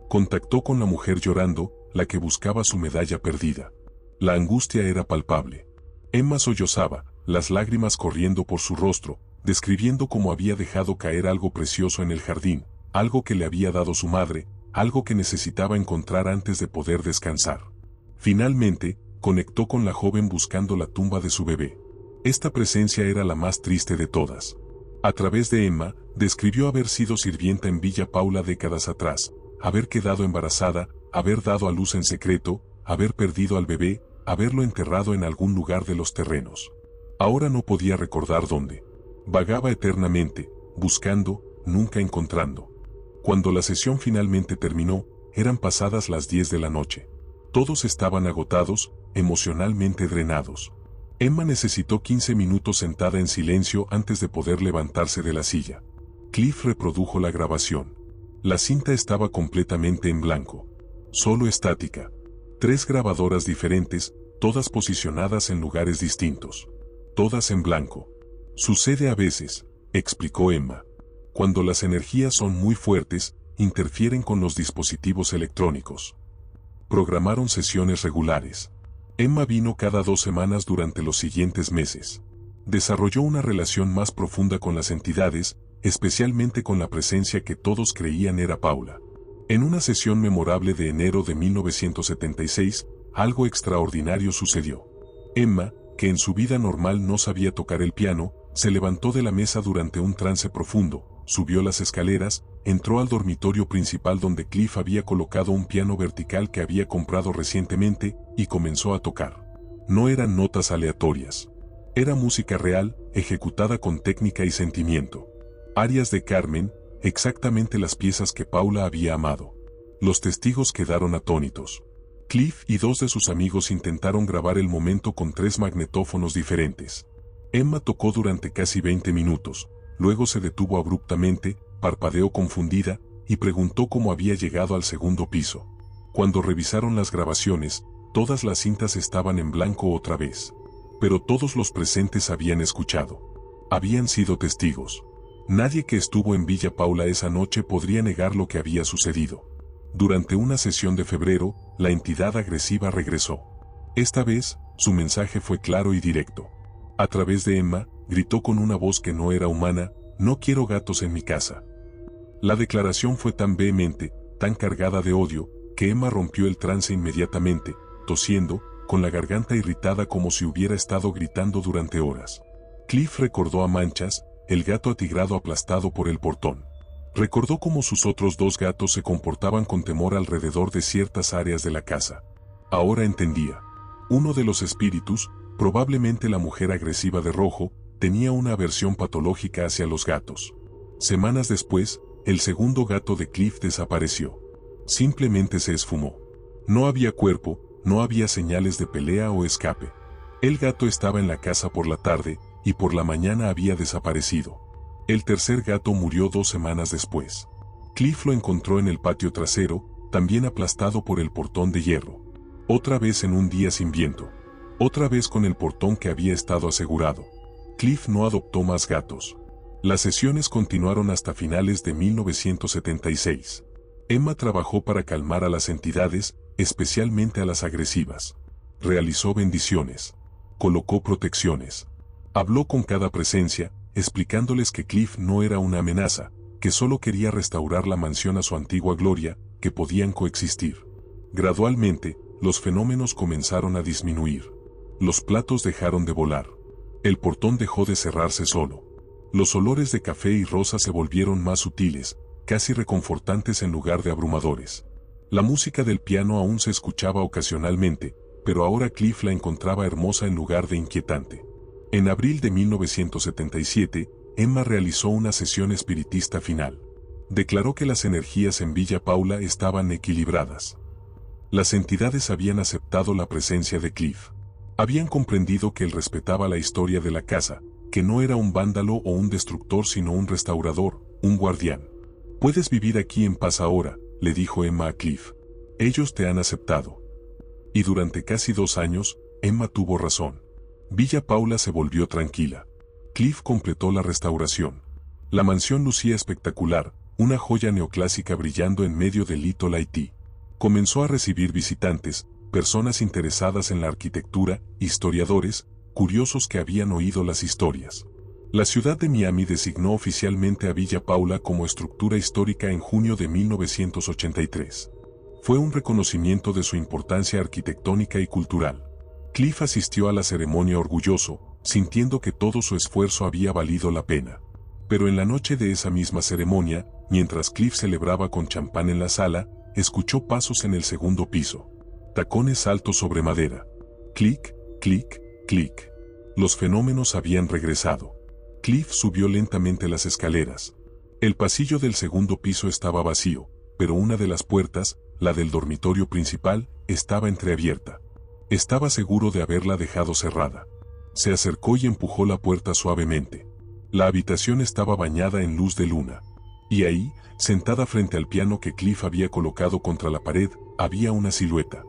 Contactó con la mujer llorando, la que buscaba su medalla perdida. La angustia era palpable. Emma sollozaba, las lágrimas corriendo por su rostro, describiendo cómo había dejado caer algo precioso en el jardín, algo que le había dado su madre, algo que necesitaba encontrar antes de poder descansar. Finalmente, conectó con la joven buscando la tumba de su bebé. Esta presencia era la más triste de todas. A través de Emma, describió haber sido sirvienta en Villa Paula décadas atrás, haber quedado embarazada, haber dado a luz en secreto, haber perdido al bebé, haberlo enterrado en algún lugar de los terrenos. Ahora no podía recordar dónde. Vagaba eternamente, buscando, nunca encontrando. Cuando la sesión finalmente terminó, eran pasadas las 10 de la noche. Todos estaban agotados, emocionalmente drenados. Emma necesitó 15 minutos sentada en silencio antes de poder levantarse de la silla. Cliff reprodujo la grabación. La cinta estaba completamente en blanco. Solo estática. 3 grabadoras diferentes, todas posicionadas en lugares distintos. Todas en blanco. Sucede a veces, explicó Emma. Cuando las energías son muy fuertes, interfieren con los dispositivos electrónicos. Programaron sesiones regulares. Emma vino cada 2 semanas durante los siguientes meses. Desarrolló una relación más profunda con las entidades, especialmente con la presencia que todos creían era Paula. En una sesión memorable de enero de 1976, algo extraordinario sucedió. Emma, que en su vida normal no sabía tocar el piano, se levantó de la mesa durante un trance profundo, subió las escaleras, entró al dormitorio principal donde Cliff había colocado un piano vertical que había comprado recientemente, y comenzó a tocar. No eran notas aleatorias. Era música real, ejecutada con técnica y sentimiento. Arias de Carmen, exactamente las piezas que Paula había amado. Los testigos quedaron atónitos. Cliff y 2 de sus amigos intentaron grabar el momento con 3 magnetófonos diferentes. Emma tocó durante casi 20 minutos, luego se detuvo abruptamente, parpadeó confundida, y preguntó cómo había llegado al segundo piso. Cuando revisaron las grabaciones, todas las cintas estaban en blanco otra vez. Pero todos los presentes habían escuchado. Habían sido testigos. Nadie que estuvo en Villa Paula esa noche podría negar lo que había sucedido. Durante una sesión de febrero, la entidad agresiva regresó. Esta vez, su mensaje fue claro y directo. A través de Emma, gritó con una voz que no era humana: «No quiero gatos en mi casa». La declaración fue tan vehemente, tan cargada de odio, que Emma rompió el trance inmediatamente, tosiendo, con la garganta irritada como si hubiera estado gritando durante horas. Cliff recordó a Manchas, el gato atigrado aplastado por el portón. Recordó cómo sus otros 2 gatos se comportaban con temor alrededor de ciertas áreas de la casa. Ahora entendía. Uno de los espíritus, probablemente la mujer agresiva de rojo, tenía una aversión patológica hacia los gatos. Semanas después, el segundo gato de Cliff desapareció. Simplemente se esfumó. No había cuerpo, no había señales de pelea o escape. El gato estaba en la casa por la tarde, y por la mañana había desaparecido. El tercer gato murió 2 semanas después. Cliff lo encontró en el patio trasero, también aplastado por el portón de hierro. Otra vez en un día sin viento. Otra vez con el portón que había estado asegurado. Cliff no adoptó más gatos. Las sesiones continuaron hasta finales de 1976. Emma trabajó para calmar a las entidades, especialmente a las agresivas. Realizó bendiciones. Colocó protecciones. Habló con cada presencia, explicándoles que Cliff no era una amenaza, que solo quería restaurar la mansión a su antigua gloria, que podían coexistir. Gradualmente, los fenómenos comenzaron a disminuir. Los platos dejaron de volar. El portón dejó de cerrarse solo. Los olores de café y rosa se volvieron más sutiles, casi reconfortantes en lugar de abrumadores. La música del piano aún se escuchaba ocasionalmente, pero ahora Cliff la encontraba hermosa en lugar de inquietante. En abril de 1977, Emma realizó una sesión espiritista final. Declaró que las energías en Villa Paula estaban equilibradas. Las entidades habían aceptado la presencia de Cliff. Habían comprendido que él respetaba la historia de la casa, que no era un vándalo o un destructor sino un restaurador, un guardián. «Puedes vivir aquí en paz ahora», le dijo Emma a Cliff. «Ellos te han aceptado». Y durante casi 2 años, Emma tuvo razón. Villa Paula se volvió tranquila. Cliff completó la restauración. La mansión lucía espectacular, una joya neoclásica brillando en medio de Little Haití. Comenzó a recibir visitantes, personas interesadas en la arquitectura, historiadores, curiosos que habían oído las historias. La ciudad de Miami designó oficialmente a Villa Paula como estructura histórica en junio de 1983. Fue un reconocimiento de su importancia arquitectónica y cultural. Cliff asistió a la ceremonia orgulloso, sintiendo que todo su esfuerzo había valido la pena. Pero en la noche de esa misma ceremonia, mientras Cliff celebraba con champán en la sala, escuchó pasos en el segundo piso. Tacones altos sobre madera. Clic, clic, clic. Los fenómenos habían regresado. Cliff subió lentamente las escaleras. El pasillo del segundo piso estaba vacío, pero una de las puertas, la del dormitorio principal, estaba entreabierta. Estaba seguro de haberla dejado cerrada. Se acercó y empujó la puerta suavemente. La habitación estaba bañada en luz de luna. Y ahí, sentada frente al piano que Cliff había colocado contra la pared, había una silueta.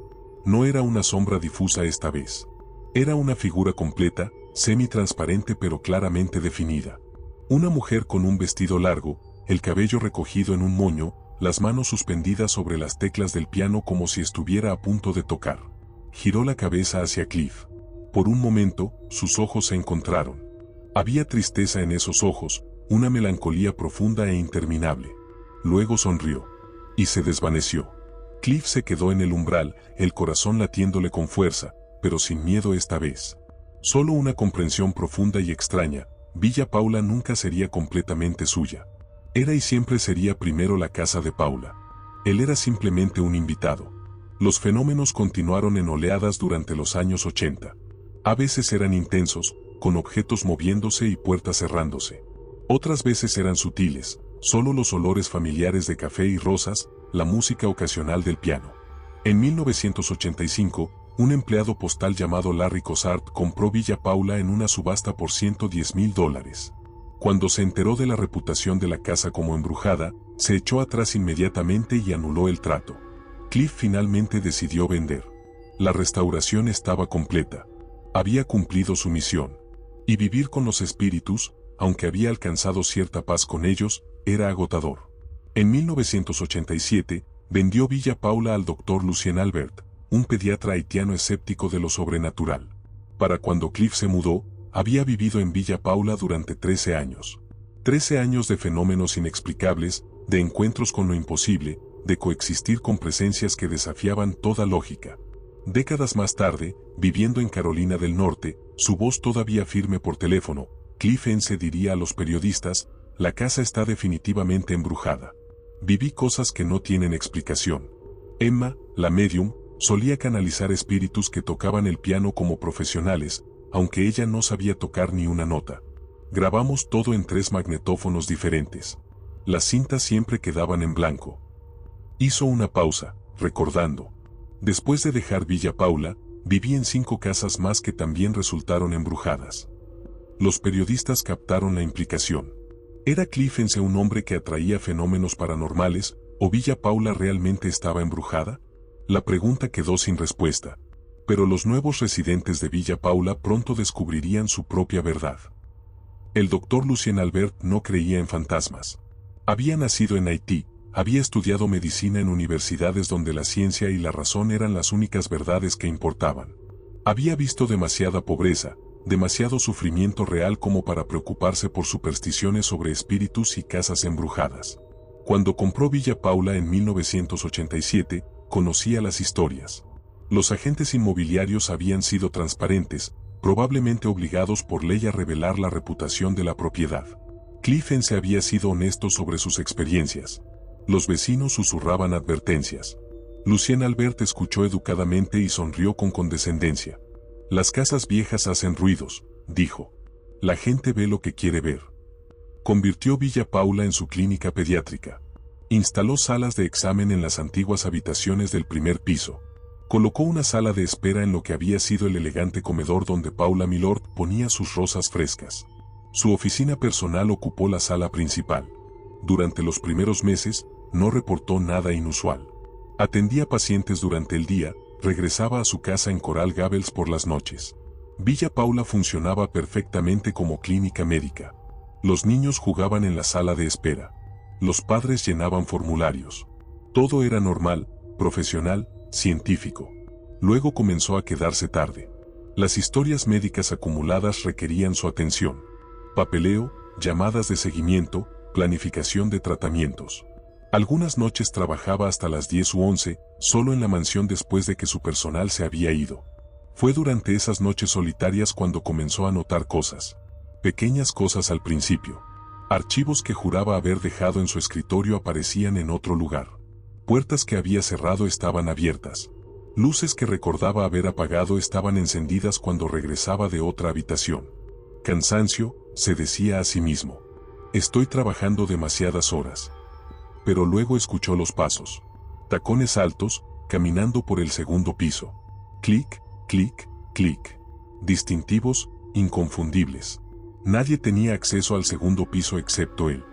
No era una sombra difusa esta vez. Era una figura completa, semi-transparente pero claramente definida. Una mujer con un vestido largo, el cabello recogido en un moño, las manos suspendidas sobre las teclas del piano como si estuviera a punto de tocar. Giró la cabeza hacia Cliff. Por un momento, sus ojos se encontraron. Había tristeza en esos ojos, una melancolía profunda e interminable. Luego sonrió. Y se desvaneció. Cliff se quedó en el umbral, el corazón latiéndole con fuerza, pero sin miedo esta vez. Solo una comprensión profunda y extraña. Villa Paula nunca sería completamente suya. Era y siempre sería primero la casa de Paula. Él era simplemente un invitado. Los fenómenos continuaron en oleadas durante los años 80. A veces eran intensos, con objetos moviéndose y puertas cerrándose. Otras veces eran sutiles, solo los olores familiares de café y rosas, la música ocasional del piano. En 1985, un empleado postal llamado Larry Cozart compró Villa Paula en una subasta por $110,000. Cuando se enteró de la reputación de la casa como embrujada, se echó atrás inmediatamente y anuló el trato. Cliff finalmente decidió vender. La restauración estaba completa. Había cumplido su misión. Y vivir con los espíritus, aunque había alcanzado cierta paz con ellos, era agotador. En 1987, vendió Villa Paula al Dr. Lucien Albert, un pediatra haitiano escéptico de lo sobrenatural. Para cuando Cliff se mudó, había vivido en Villa Paula durante 13 años. 13 años de fenómenos inexplicables, de encuentros con lo imposible, de coexistir con presencias que desafiaban toda lógica. Décadas más tarde, viviendo en Carolina del Norte, su voz todavía firme por teléfono, Cliff Ense diría a los periodistas: la casa está definitivamente embrujada. Viví cosas que no tienen explicación. Emma, la medium, solía canalizar espíritus que tocaban el piano como profesionales, aunque ella no sabía tocar ni una nota. Grabamos todo en 3 magnetófonos diferentes. Las cintas siempre quedaban en blanco. Hizo una pausa, recordando. Después de dejar Villa Paula, viví en 5 casas más que también resultaron embrujadas. Los periodistas captaron la implicación. ¿Era Cliff Ense un hombre que atraía fenómenos paranormales, o Villa Paula realmente estaba embrujada? La pregunta quedó sin respuesta. Pero los nuevos residentes de Villa Paula pronto descubrirían su propia verdad. El Dr. Lucien Albert no creía en fantasmas. Había nacido en Haití, había estudiado medicina en universidades donde la ciencia y la razón eran las únicas verdades que importaban. Había visto demasiada pobreza, demasiado sufrimiento real como para preocuparse por supersticiones sobre espíritus y casas embrujadas. Cuando compró Villa Paula en 1987, conocía las historias. Los agentes inmobiliarios habían sido transparentes, probablemente obligados por ley a revelar la reputación de la propiedad. Cliff Ense había sido honesto sobre sus experiencias. Los vecinos susurraban advertencias. Lucien Albert escuchó educadamente y sonrió con condescendencia. Las casas viejas hacen ruidos, dijo. La gente ve lo que quiere ver. Convirtió Villa Paula en su clínica pediátrica. Instaló salas de examen en las antiguas habitaciones del primer piso. Colocó una sala de espera en lo que había sido el elegante comedor donde Paula Milord ponía sus rosas frescas. Su oficina personal ocupó la sala principal. Durante los primeros meses, no reportó nada inusual. Atendía pacientes durante el día, regresaba a su casa en Coral Gables por las noches. Villa Paula funcionaba perfectamente como clínica médica. Los niños jugaban en la sala de espera. Los padres llenaban formularios. Todo era normal, profesional, científico. Luego comenzó a quedarse tarde. Las historias médicas acumuladas requerían su atención. Papeleo, llamadas de seguimiento, planificación de tratamientos. Algunas noches trabajaba hasta las 10 u 11, solo en la mansión después de que su personal se había ido. Fue durante esas noches solitarias cuando comenzó a notar cosas. Pequeñas cosas al principio. Archivos que juraba haber dejado en su escritorio aparecían en otro lugar. Puertas que había cerrado estaban abiertas. Luces que recordaba haber apagado estaban encendidas cuando regresaba de otra habitación. Cansancio, se decía a sí mismo. Estoy trabajando demasiadas horas. Pero luego escuchó los pasos. Tacones altos, caminando por el segundo piso. Clic, clic, clic. Distintivos, inconfundibles. Nadie tenía acceso al segundo piso excepto él.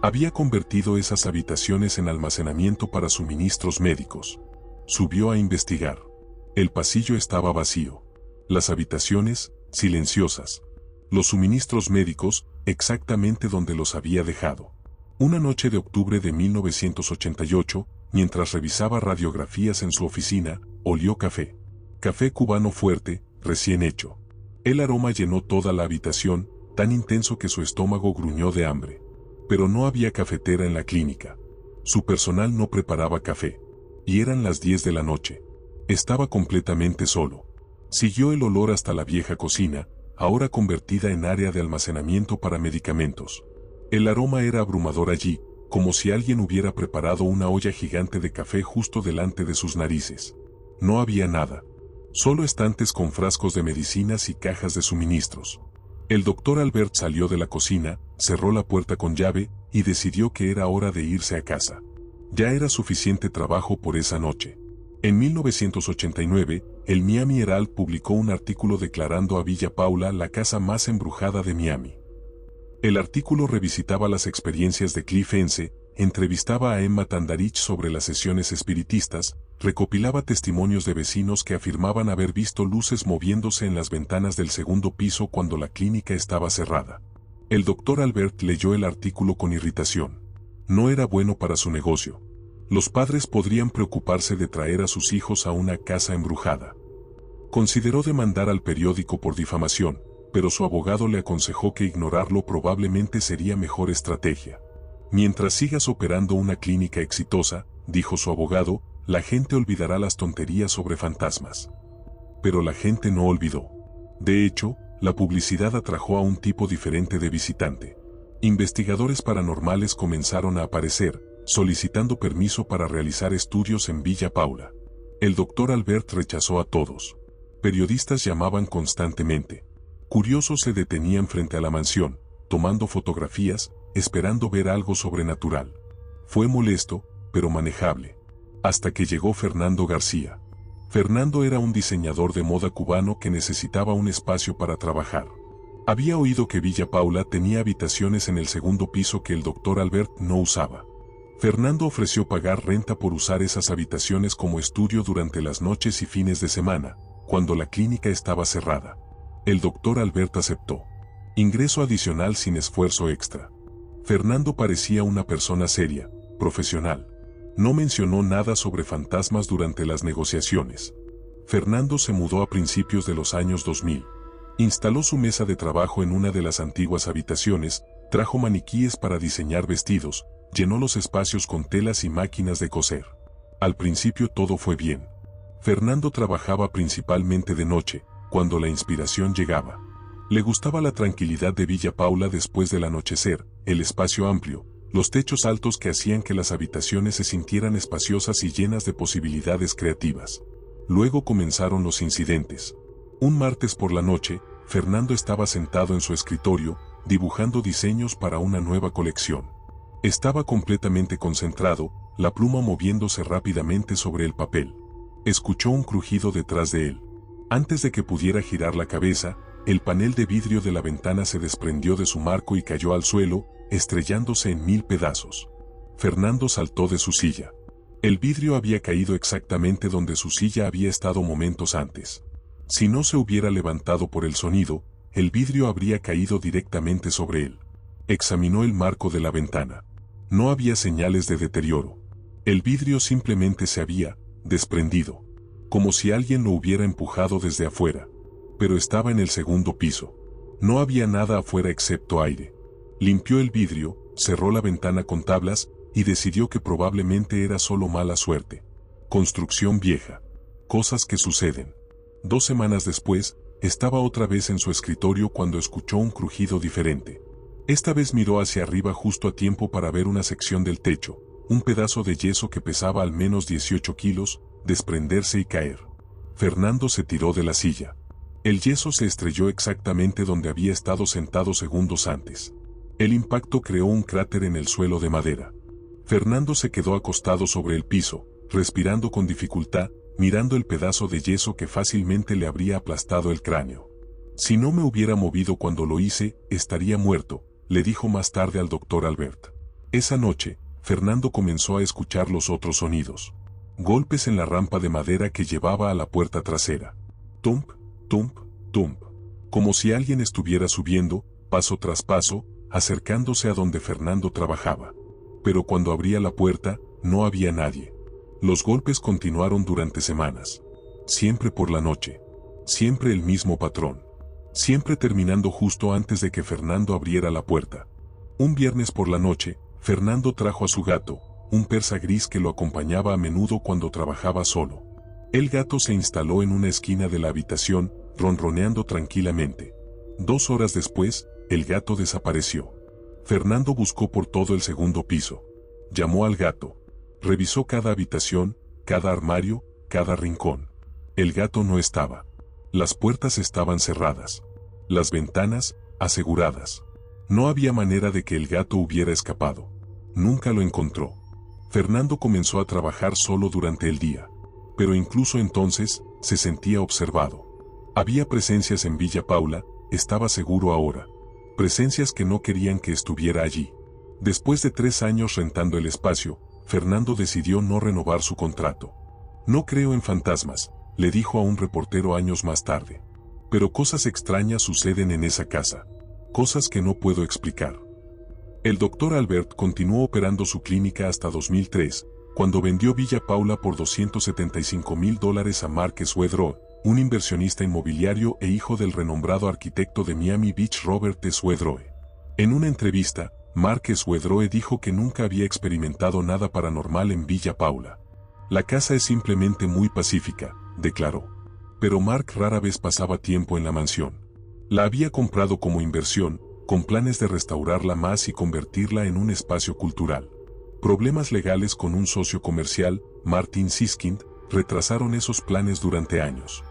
Había convertido esas habitaciones en almacenamiento para suministros médicos. Subió a investigar. El pasillo estaba vacío. Las habitaciones, silenciosas. Los suministros médicos, exactamente donde los había dejado. Una noche de octubre de 1988, mientras revisaba radiografías en su oficina, olió café. Café cubano fuerte, recién hecho. El aroma llenó toda la habitación, tan intenso que su estómago gruñó de hambre. Pero no había cafetera en la clínica. Su personal no preparaba café. Y eran las 10 de la noche. Estaba completamente solo. Siguió el olor hasta la vieja cocina, ahora convertida en área de almacenamiento para medicamentos. El aroma era abrumador allí, como si alguien hubiera preparado una olla gigante de café justo delante de sus narices. No había nada. Solo estantes con frascos de medicinas y cajas de suministros. El doctor Albert salió de la cocina, cerró la puerta con llave y decidió que era hora de irse a casa. Ya era suficiente trabajo por esa noche. En 1989, el Miami Herald publicó un artículo declarando a Villa Paula la casa más embrujada de Miami. El artículo revisitaba las experiencias de Cliff Ense, entrevistaba a Emma Tandarich sobre las sesiones espiritistas, recopilaba testimonios de vecinos que afirmaban haber visto luces moviéndose en las ventanas del segundo piso cuando la clínica estaba cerrada. El doctor Albert leyó el artículo con irritación. No era bueno para su negocio. Los padres podrían preocuparse de traer a sus hijos a una casa embrujada. Consideró demandar al periódico por difamación, pero su abogado le aconsejó que ignorarlo probablemente sería mejor estrategia. Mientras sigas operando una clínica exitosa, dijo su abogado, la gente olvidará las tonterías sobre fantasmas. Pero la gente no olvidó. De hecho, la publicidad atrajo a un tipo diferente de visitante. Investigadores paranormales comenzaron a aparecer, solicitando permiso para realizar estudios en Villa Paula. El doctor Albert rechazó a todos. Periodistas llamaban constantemente. Curiosos se detenían frente a la mansión, tomando fotografías, esperando ver algo sobrenatural. Fue molesto, pero manejable. Hasta que llegó Fernando García. Fernando era un diseñador de moda cubano que necesitaba un espacio para trabajar. Había oído que Villa Paula tenía habitaciones en el segundo piso que el doctor Albert no usaba. Fernando ofreció pagar renta por usar esas habitaciones como estudio durante las noches y fines de semana, cuando la clínica estaba cerrada. El doctor Albert aceptó. Ingreso adicional sin esfuerzo extra. Fernando parecía una persona seria, profesional. No mencionó nada sobre fantasmas durante las negociaciones. Fernando se mudó a principios de los años 2000. Instaló su mesa de trabajo en una de las antiguas habitaciones, trajo maniquíes para diseñar vestidos, llenó los espacios con telas y máquinas de coser. Al principio todo fue bien. Fernando trabajaba principalmente de noche, cuando la inspiración llegaba. Le gustaba la tranquilidad de Villa Paula después del anochecer, el espacio amplio, los techos altos que hacían que las habitaciones se sintieran espaciosas y llenas de posibilidades creativas. Luego comenzaron los incidentes. Un martes por la noche, Fernando estaba sentado en su escritorio, dibujando diseños para una nueva colección. Estaba completamente concentrado, la pluma moviéndose rápidamente sobre el papel. Escuchó un crujido detrás de él. Antes de que pudiera girar la cabeza, el panel de vidrio de la ventana se desprendió de su marco y cayó al suelo, estrellándose en 1000 pedazos. Fernando saltó de su silla. El vidrio había caído exactamente donde su silla había estado momentos antes. Si no se hubiera levantado por el sonido, el vidrio habría caído directamente sobre él. Examinó el marco de la ventana. No había señales de deterioro. El vidrio simplemente se había desprendido, como si alguien lo hubiera empujado desde afuera. Pero estaba en el segundo piso. No había nada afuera excepto aire. Limpió el vidrio, cerró la ventana con tablas y decidió que probablemente era solo mala suerte. Construcción vieja. Cosas que suceden. 2 semanas después, estaba otra vez en su escritorio cuando escuchó un crujido diferente. Esta vez miró hacia arriba justo a tiempo para ver una sección del techo, un pedazo de yeso que pesaba al menos 18 kilos, desprenderse y caer. Fernando se tiró de la silla. El yeso se estrelló exactamente donde había estado sentado segundos antes. El impacto creó un cráter en el suelo de madera. Fernando se quedó acostado sobre el piso, respirando con dificultad, mirando el pedazo de yeso que fácilmente le habría aplastado el cráneo. Si no me hubiera movido cuando lo hice, estaría muerto, le dijo más tarde al doctor Albert. Esa noche, Fernando comenzó a escuchar los otros sonidos. Golpes en la rampa de madera que llevaba a la puerta trasera. Tump, tump, tump. Como si alguien estuviera subiendo, paso tras paso, acercándose a donde Fernando trabajaba. Pero cuando abría la puerta, no había nadie. Los golpes continuaron durante semanas. Siempre por la noche. Siempre el mismo patrón. Siempre terminando justo antes de que Fernando abriera la puerta. Un viernes por la noche, Fernando trajo a su gato, un persa gris que lo acompañaba a menudo cuando trabajaba solo. El gato se instaló en una esquina de la habitación, ronroneando tranquilamente. 2 horas después, el gato desapareció. Fernando buscó por todo el segundo piso. Llamó al gato. Revisó cada habitación, cada armario, cada rincón. El gato no estaba. Las puertas estaban cerradas. Las ventanas, aseguradas. No había manera de que el gato hubiera escapado. Nunca lo encontró. Fernando comenzó a trabajar solo durante el día. Pero incluso entonces, se sentía observado. Había presencias en Villa Paula, estaba seguro ahora. Presencias que no querían que estuviera allí. Después de 3 años rentando el espacio, Fernando decidió no renovar su contrato. No creo en fantasmas, le dijo a un reportero años más tarde. Pero cosas extrañas suceden en esa casa. Cosas que no puedo explicar. El doctor Albert continuó operando su clínica hasta 2003, cuando vendió Villa Paula por $275,000 a Marques Wedroe, un inversionista inmobiliario e hijo del renombrado arquitecto de Miami Beach Robert S. Wedroe. En una entrevista, Marques Wedroe dijo que nunca había experimentado nada paranormal en Villa Paula. La casa es simplemente muy pacífica, declaró. Pero Mark rara vez pasaba tiempo en la mansión. La había comprado como inversión, con planes de restaurarla más y convertirla en un espacio cultural. Problemas legales con un socio comercial, Martin Siskind, retrasaron esos planes durante años.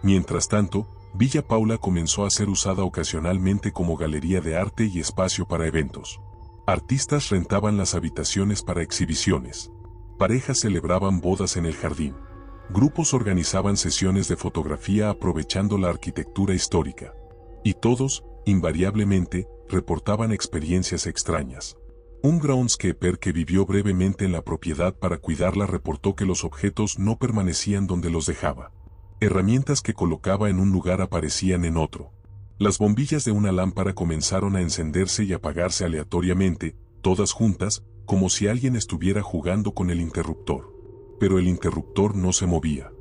Mientras tanto, Villa Paula comenzó a ser usada ocasionalmente como galería de arte y espacio para eventos. Artistas rentaban las habitaciones para exhibiciones. Parejas celebraban bodas en el jardín. Grupos organizaban sesiones de fotografía aprovechando la arquitectura histórica. Y todos, invariablemente, reportaban experiencias extrañas. Un groundskeeper que vivió brevemente en la propiedad para cuidarla reportó que los objetos no permanecían donde los dejaba. Herramientas que colocaba en un lugar aparecían en otro. Las bombillas de una lámpara comenzaron a encenderse y apagarse aleatoriamente, todas juntas, como si alguien estuviera jugando con el interruptor. Pero el interruptor no se movía.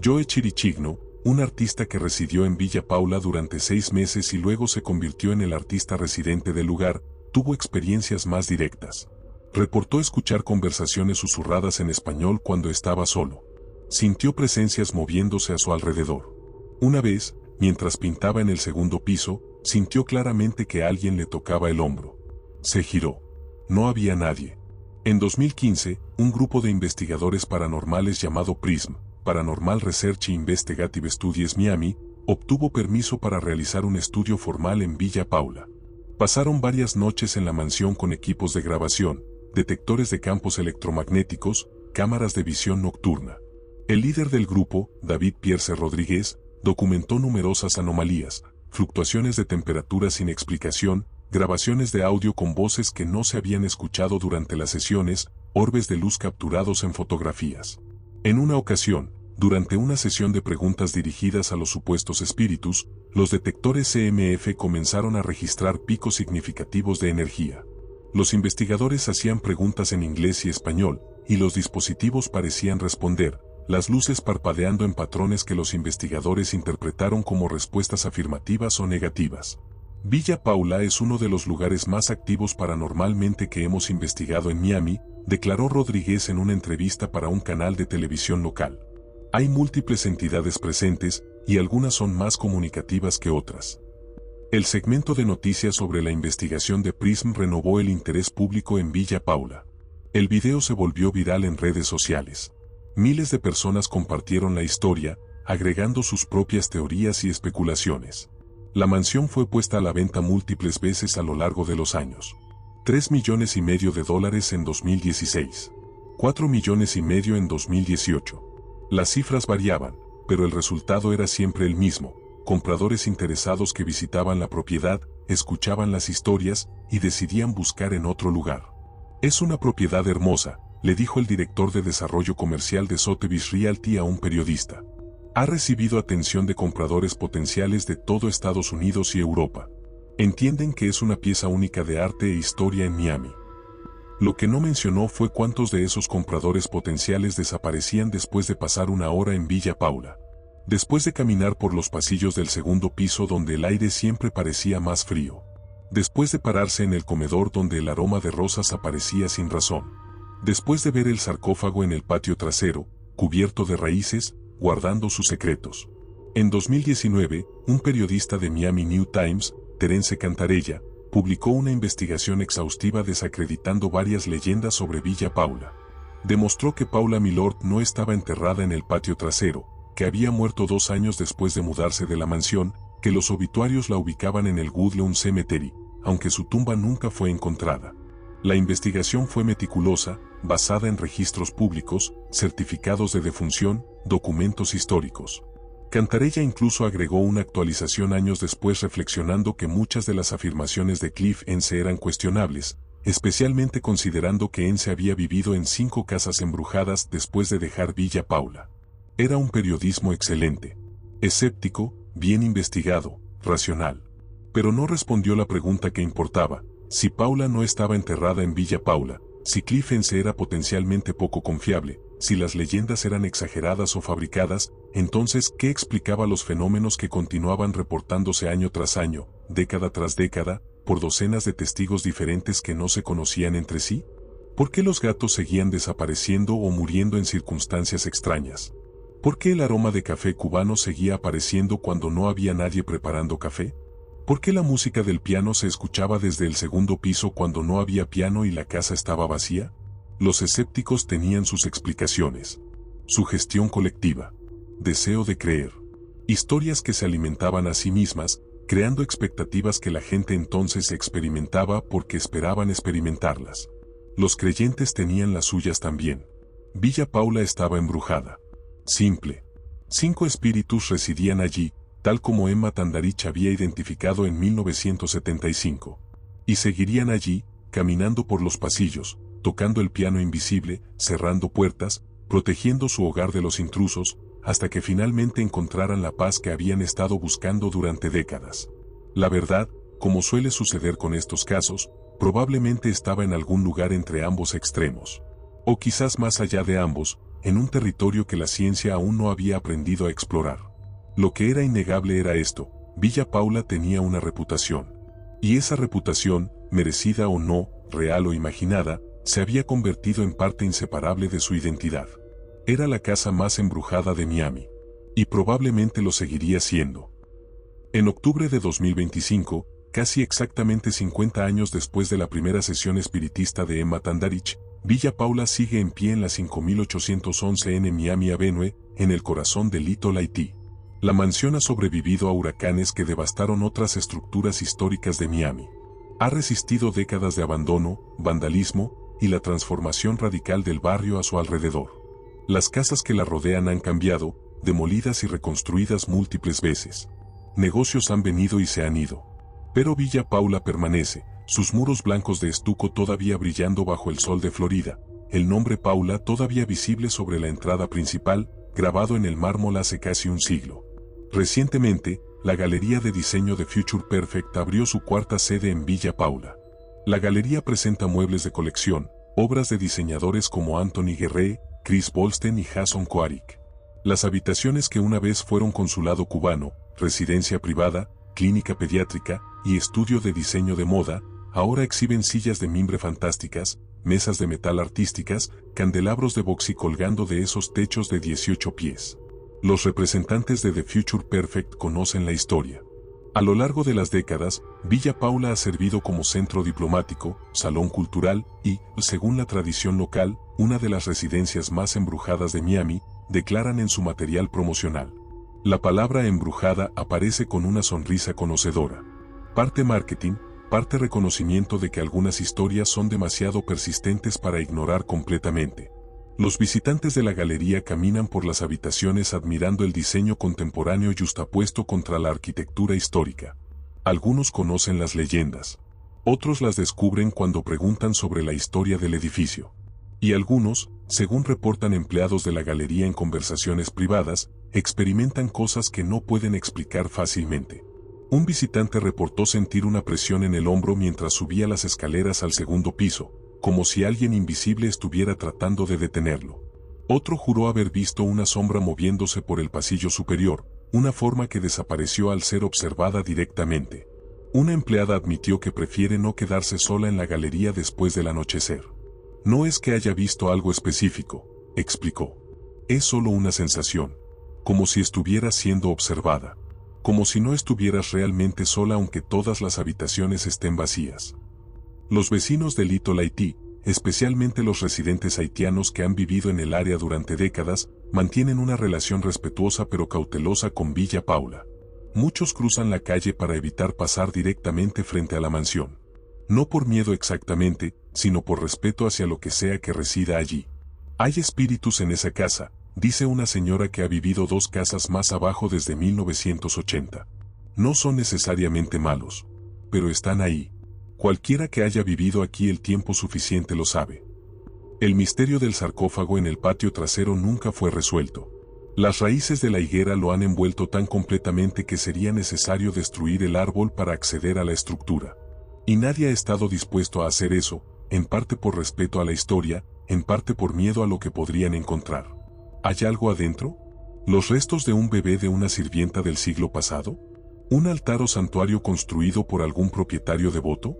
Joe Chirichigno, un artista que residió en Villa Paula durante 6 meses y luego se convirtió en el artista residente del lugar, tuvo experiencias más directas. Reportó escuchar conversaciones susurradas en español cuando estaba solo. Sintió presencias moviéndose a su alrededor. Una vez, mientras pintaba en el segundo piso, sintió claramente que alguien le tocaba el hombro. Se giró. No había nadie. En 2015, un grupo de investigadores paranormales llamado PRISM, Paranormal Research Investigative Studies Miami, obtuvo permiso para realizar un estudio formal en Villa Paula. Pasaron varias noches en la mansión con equipos de grabación, detectores de campos electromagnéticos, cámaras de visión nocturna. El líder del grupo, David Pierce Rodríguez, documentó numerosas anomalías, fluctuaciones de temperatura sin explicación, grabaciones de audio con voces que no se habían escuchado durante las sesiones, orbes de luz capturados en fotografías. En una ocasión, durante una sesión de preguntas dirigidas a los supuestos espíritus, los detectores EMF comenzaron a registrar picos significativos de energía. Los investigadores hacían preguntas en inglés y español, y los dispositivos parecían responder, las luces parpadeando en patrones que los investigadores interpretaron como respuestas afirmativas o negativas. Villa Paula es uno de los lugares más activos paranormalmente que hemos investigado en Miami, declaró Rodríguez en una entrevista para un canal de televisión local. Hay múltiples entidades presentes, y algunas son más comunicativas que otras. El segmento de noticias sobre la investigación de PRISM renovó el interés público en Villa Paula. El video se volvió viral en redes sociales. Miles de personas compartieron la historia, agregando sus propias teorías y especulaciones. La mansión fue puesta a la venta múltiples veces a lo largo de los años. $3,5 millones en 2016. $4,5 millones en 2018. Las cifras variaban, pero el resultado era siempre el mismo: compradores interesados que visitaban la propiedad, escuchaban las historias y decidían buscar en otro lugar. Es una propiedad hermosa, le dijo el director de desarrollo comercial de Sotheby's Realty a un periodista. Ha recibido atención de compradores potenciales de todo Estados Unidos y Europa. Entienden que es una pieza única de arte e historia en Miami. Lo que no mencionó fue cuántos de esos compradores potenciales desaparecían después de pasar una hora en Villa Paula. Después de caminar por los pasillos del segundo piso donde el aire siempre parecía más frío. Después de pararse en el comedor donde el aroma de rosas aparecía sin razón. Después de ver el sarcófago en el patio trasero, cubierto de raíces, guardando sus secretos. En 2019, un periodista de Miami New Times, Terence Cantarella, publicó una investigación exhaustiva desacreditando varias leyendas sobre Villa Paula. Demostró que Paula Millord no estaba enterrada en el patio trasero, que había muerto 2 años después de mudarse de la mansión, que los obituarios la ubicaban en el Woodlawn Cemetery, aunque su tumba nunca fue encontrada. La investigación fue meticulosa, basada en registros públicos, certificados de defunción, documentos históricos. Cantarella incluso agregó una actualización años después reflexionando que muchas de las afirmaciones de Cliff Ence eran cuestionables, especialmente considerando que Ence había vivido en 5 casas embrujadas después de dejar Villa Paula. Era un periodismo excelente, escéptico, bien investigado, racional. Pero no respondió la pregunta que importaba: si Paula no estaba enterrada en Villa Paula, si Cliff Ence era potencialmente poco confiable, si las leyendas eran exageradas o fabricadas, entonces, ¿qué explicaba los fenómenos que continuaban reportándose año tras año, década tras década, por docenas de testigos diferentes que no se conocían entre sí? ¿Por qué los gatos seguían desapareciendo o muriendo en circunstancias extrañas? ¿Por qué el aroma de café cubano seguía apareciendo cuando no había nadie preparando café? ¿Por qué la música del piano se escuchaba desde el segundo piso cuando no había piano y la casa estaba vacía? Los escépticos tenían sus explicaciones. Sugestión colectiva. Deseo de creer. Historias que se alimentaban a sí mismas, creando expectativas que la gente entonces experimentaba porque esperaban experimentarlas. Los creyentes tenían las suyas también. Villa Paula estaba embrujada. Simple. 5 espíritus residían allí, tal como Emma Tandarich había identificado en 1975. Y seguirían allí, caminando por los pasillos, tocando el piano invisible, cerrando puertas, protegiendo su hogar de los intrusos, hasta que finalmente encontraran la paz que habían estado buscando durante décadas. La verdad, como suele suceder con estos casos, probablemente estaba en algún lugar entre ambos extremos. O quizás más allá de ambos, en un territorio que la ciencia aún no había aprendido a explorar. Lo que era innegable era esto: Villa Paula tenía una reputación. Y esa reputación, merecida o no, real o imaginada, se había convertido en parte inseparable de su identidad. Era la casa más embrujada de Miami. Y probablemente lo seguiría siendo. En octubre de 2025, casi exactamente 50 años después de la primera sesión espiritista de Emma Tandarich, Villa Paula sigue en pie en la 5811 N Miami Avenue, en el corazón de Little Haití. La mansión ha sobrevivido a huracanes que devastaron otras estructuras históricas de Miami. Ha resistido décadas de abandono, vandalismo y la transformación radical del barrio a su alrededor. Las casas que la rodean han cambiado, demolidas y reconstruidas múltiples veces. Negocios han venido y se han ido. Pero Villa Paula permanece, sus muros blancos de estuco todavía brillando bajo el sol de Florida, el nombre Paula todavía visible sobre la entrada principal, grabado en el mármol hace casi un siglo. Recientemente, la Galería de Diseño de Future Perfect abrió su 4ª sede en Villa Paula. La galería presenta muebles de colección, obras de diseñadores como Anthony Guerre, Chris Bolsten y Jason Koarik. Las habitaciones que una vez fueron consulado cubano, residencia privada, clínica pediátrica y estudio de diseño de moda, ahora exhiben sillas de mimbre fantásticas, mesas de metal artísticas, candelabros de boxy colgando de esos techos de 18 pies. Los representantes de The Future Perfect conocen la historia. A lo largo de las décadas, Villa Paula ha servido como centro diplomático, salón cultural y, según la tradición local, una de las residencias más embrujadas de Miami, declaran en su material promocional. La palabra embrujada aparece con una sonrisa conocedora. Parte marketing, parte reconocimiento de que algunas historias son demasiado persistentes para ignorar completamente. Los visitantes de la galería caminan por las habitaciones admirando el diseño contemporáneo yuxtapuesto contra la arquitectura histórica. Algunos conocen las leyendas. Otros las descubren cuando preguntan sobre la historia del edificio. Y algunos, según reportan empleados de la galería en conversaciones privadas, experimentan cosas que no pueden explicar fácilmente. Un visitante reportó sentir una presión en el hombro mientras subía las escaleras al segundo piso, como si alguien invisible estuviera tratando de detenerlo. Otro juró haber visto una sombra moviéndose por el pasillo superior, una forma que desapareció al ser observada directamente. Una empleada admitió que prefiere no quedarse sola en la galería después del anochecer. No es que haya visto algo específico, explicó. Es solo una sensación, como si estuviera siendo observada, como si no estuvieras realmente sola aunque todas las habitaciones estén vacías. Los vecinos de Little Haití, especialmente los residentes haitianos que han vivido en el área durante décadas, mantienen una relación respetuosa pero cautelosa con Villa Paula. Muchos cruzan la calle para evitar pasar directamente frente a la mansión. No por miedo exactamente, sino por respeto hacia lo que sea que resida allí. Hay espíritus en esa casa, dice una señora que ha vivido 2 casas más abajo desde 1980. No son necesariamente malos, pero están ahí. Cualquiera que haya vivido aquí el tiempo suficiente lo sabe. El misterio del sarcófago en el patio trasero nunca fue resuelto. Las raíces de la higuera lo han envuelto tan completamente que sería necesario destruir el árbol para acceder a la estructura. Y nadie ha estado dispuesto a hacer eso, en parte por respeto a la historia, en parte por miedo a lo que podrían encontrar. ¿Hay algo adentro? ¿Los restos de un bebé de una sirvienta del siglo pasado? ¿Un altar o santuario construido por algún propietario devoto?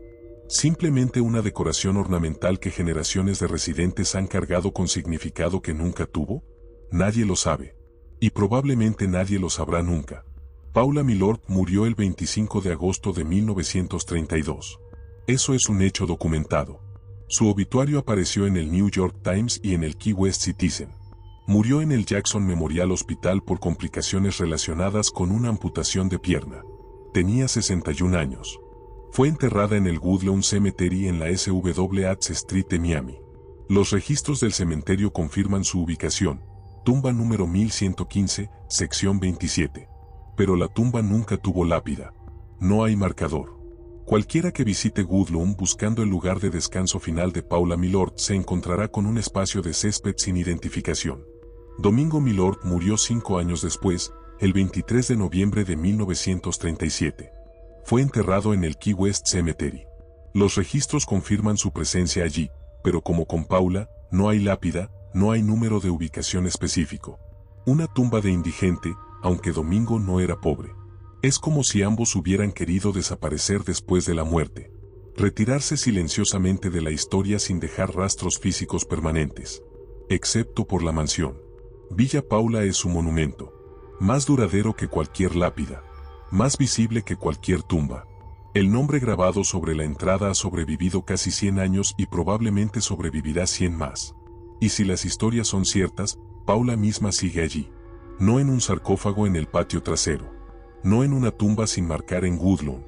¿Simplemente una decoración ornamental que generaciones de residentes han cargado con significado que nunca tuvo? Nadie lo sabe. Y probablemente nadie lo sabrá nunca. Paula Milord murió el 25 de agosto de 1932. Eso es un hecho documentado. Su obituario apareció en el New York Times y en el Key West Citizen. Murió en el Jackson Memorial Hospital por complicaciones relacionadas con una amputación de pierna. Tenía 61 años. Fue enterrada en el Woodlawn Cemetery en la SW Street de Miami. Los registros del cementerio confirman su ubicación, tumba número 1115, sección 27. Pero la tumba nunca tuvo lápida. No hay marcador. Cualquiera que visite Woodlawn buscando el lugar de descanso final de Paula Milord se encontrará con un espacio de césped sin identificación. Domingo Milord murió 5 años después, el 23 de noviembre de 1937. Fue enterrado en el Key West Cemetery. Los registros confirman su presencia allí, pero como con Paula, no hay lápida, no hay número de ubicación específico. Una tumba de indigente, aunque Domingo no era pobre. Es como si ambos hubieran querido desaparecer después de la muerte. Retirarse silenciosamente de la historia sin dejar rastros físicos permanentes. Excepto por la mansión. Villa Paula es su monumento. Más duradero que cualquier lápida. Más visible que cualquier tumba. El nombre grabado sobre la entrada ha sobrevivido casi 100 años y probablemente sobrevivirá 100 más. Y si las historias son ciertas, Paula misma sigue allí. No en un sarcófago en el patio trasero. No en una tumba sin marcar en Woodlawn.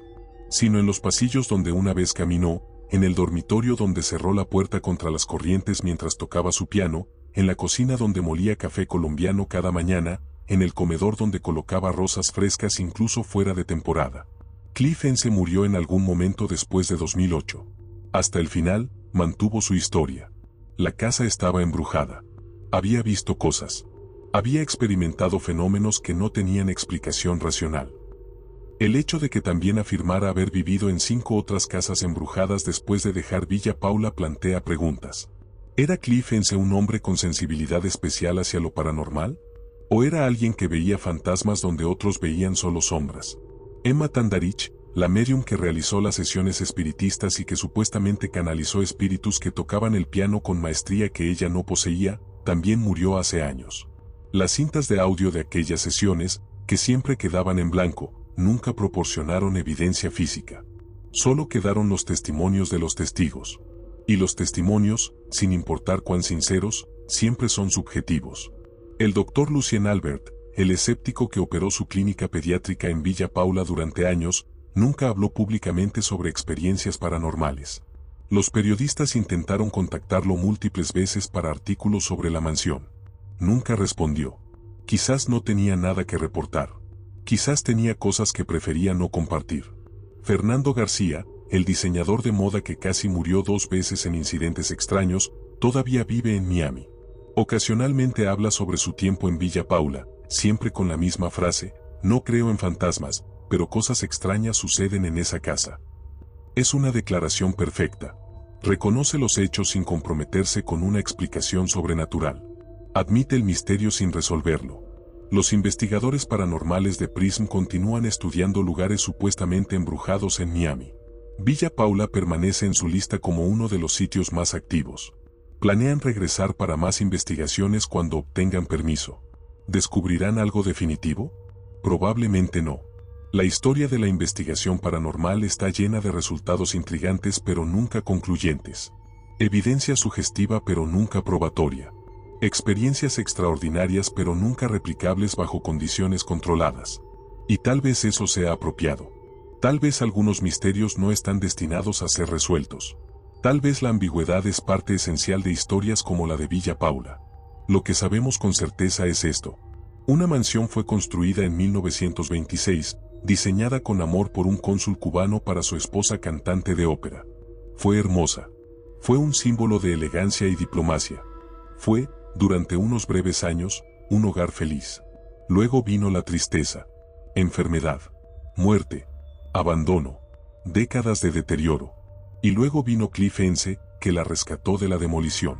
Sino en los pasillos donde una vez caminó, en el dormitorio donde cerró la puerta contra las corrientes mientras tocaba su piano, en la cocina donde molía café colombiano cada mañana, en el comedor donde colocaba rosas frescas incluso fuera de temporada. Cliff Ense murió en algún momento después de 2008. Hasta el final, mantuvo su historia. La casa estaba embrujada. Había visto cosas. Había experimentado fenómenos que no tenían explicación racional. El hecho de que también afirmara haber vivido en 5 otras casas embrujadas después de dejar Villa Paula plantea preguntas. ¿Era Cliff Ense un hombre con sensibilidad especial hacia lo paranormal? ¿O era alguien que veía fantasmas donde otros veían solo sombras? Emma Tandarich, la medium que realizó las sesiones espiritistas y que supuestamente canalizó espíritus que tocaban el piano con maestría que ella no poseía, también murió hace años. Las cintas de audio de aquellas sesiones, que siempre quedaban en blanco, nunca proporcionaron evidencia física. Solo quedaron los testimonios de los testigos. Y los testimonios, sin importar cuán sinceros, siempre son subjetivos. El doctor Lucien Albert, el escéptico que operó su clínica pediátrica en Villa Paula durante años, nunca habló públicamente sobre experiencias paranormales. Los periodistas intentaron contactarlo múltiples veces para artículos sobre la mansión. Nunca respondió. Quizás no tenía nada que reportar. Quizás tenía cosas que prefería no compartir. Fernando García, el diseñador de moda que casi murió 2 veces en incidentes extraños, Todavía vive en Miami. Ocasionalmente habla sobre su tiempo en Villa Paula, siempre con la misma frase: no creo en fantasmas, pero cosas extrañas suceden en esa casa. Es una declaración perfecta. Reconoce los hechos sin comprometerse con una explicación sobrenatural. Admite el misterio sin resolverlo. Los investigadores paranormales de PRISM continúan estudiando lugares supuestamente embrujados en Miami. Villa Paula permanece en su lista como uno de los sitios más activos. Planean regresar para más investigaciones cuando obtengan permiso. ¿Descubrirán algo definitivo? Probablemente no. La historia de la investigación paranormal está llena de resultados intrigantes pero nunca concluyentes. Evidencia sugestiva pero nunca probatoria. Experiencias extraordinarias pero nunca replicables bajo condiciones controladas. Y tal vez eso sea apropiado. Tal vez algunos misterios no están destinados a ser resueltos. Tal vez la ambigüedad es parte esencial de historias como la de Villa Paula. Lo que sabemos con certeza es esto. Una mansión fue construida en 1926, diseñada con amor por un cónsul cubano para su esposa cantante de ópera. Fue hermosa. Fue un símbolo de elegancia y diplomacia. Fue, durante unos breves años, un hogar feliz. Luego vino la tristeza, enfermedad, muerte, abandono, décadas de deterioro. Y luego vino Cliff Ense, que la rescató de la demolición,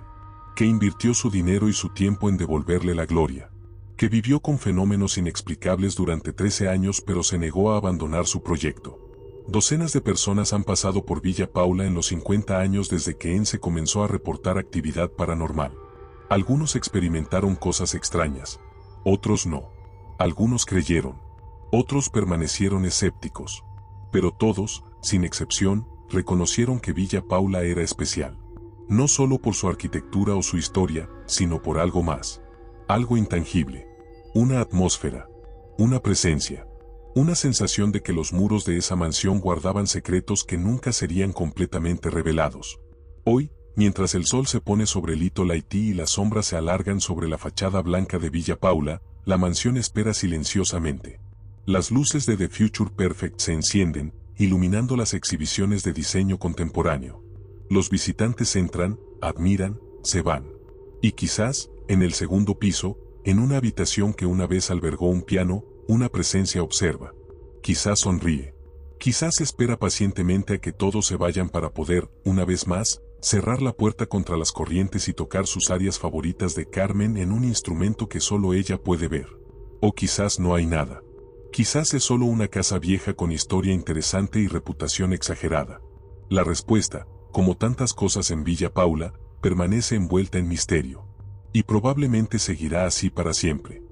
que invirtió su dinero y su tiempo en devolverle la gloria, que vivió con fenómenos inexplicables durante 13 años pero se negó a abandonar su proyecto. Docenas de personas han pasado por Villa Paula en los 50 años desde que Ense comenzó a reportar actividad paranormal. Algunos experimentaron cosas extrañas, otros no. Algunos creyeron, otros permanecieron escépticos. Pero todos, sin excepción, reconocieron que Villa Paula era especial. No solo por su arquitectura o su historia, sino por algo más. Algo intangible. Una atmósfera. Una presencia. Una sensación de que los muros de esa mansión guardaban secretos que nunca serían completamente revelados. Hoy, mientras el sol se pone sobre Little Haití y las sombras se alargan sobre la fachada blanca de Villa Paula, la mansión espera silenciosamente. Las luces de The Future Perfect se encienden, iluminando las exhibiciones de diseño contemporáneo. Los visitantes entran, admiran, se van. Y quizás, en el segundo piso, en una habitación que una vez albergó un piano, una presencia observa. Quizás sonríe. Quizás espera pacientemente a que todos se vayan para poder, una vez más, cerrar la puerta contra las corrientes y tocar sus áreas favoritas de Carmen en un instrumento que solo ella puede ver. O quizás no hay nada. Quizás es solo una casa vieja con historia interesante y reputación exagerada. La respuesta, como tantas cosas en Villa Paula, permanece envuelta en misterio. Y probablemente seguirá así para siempre.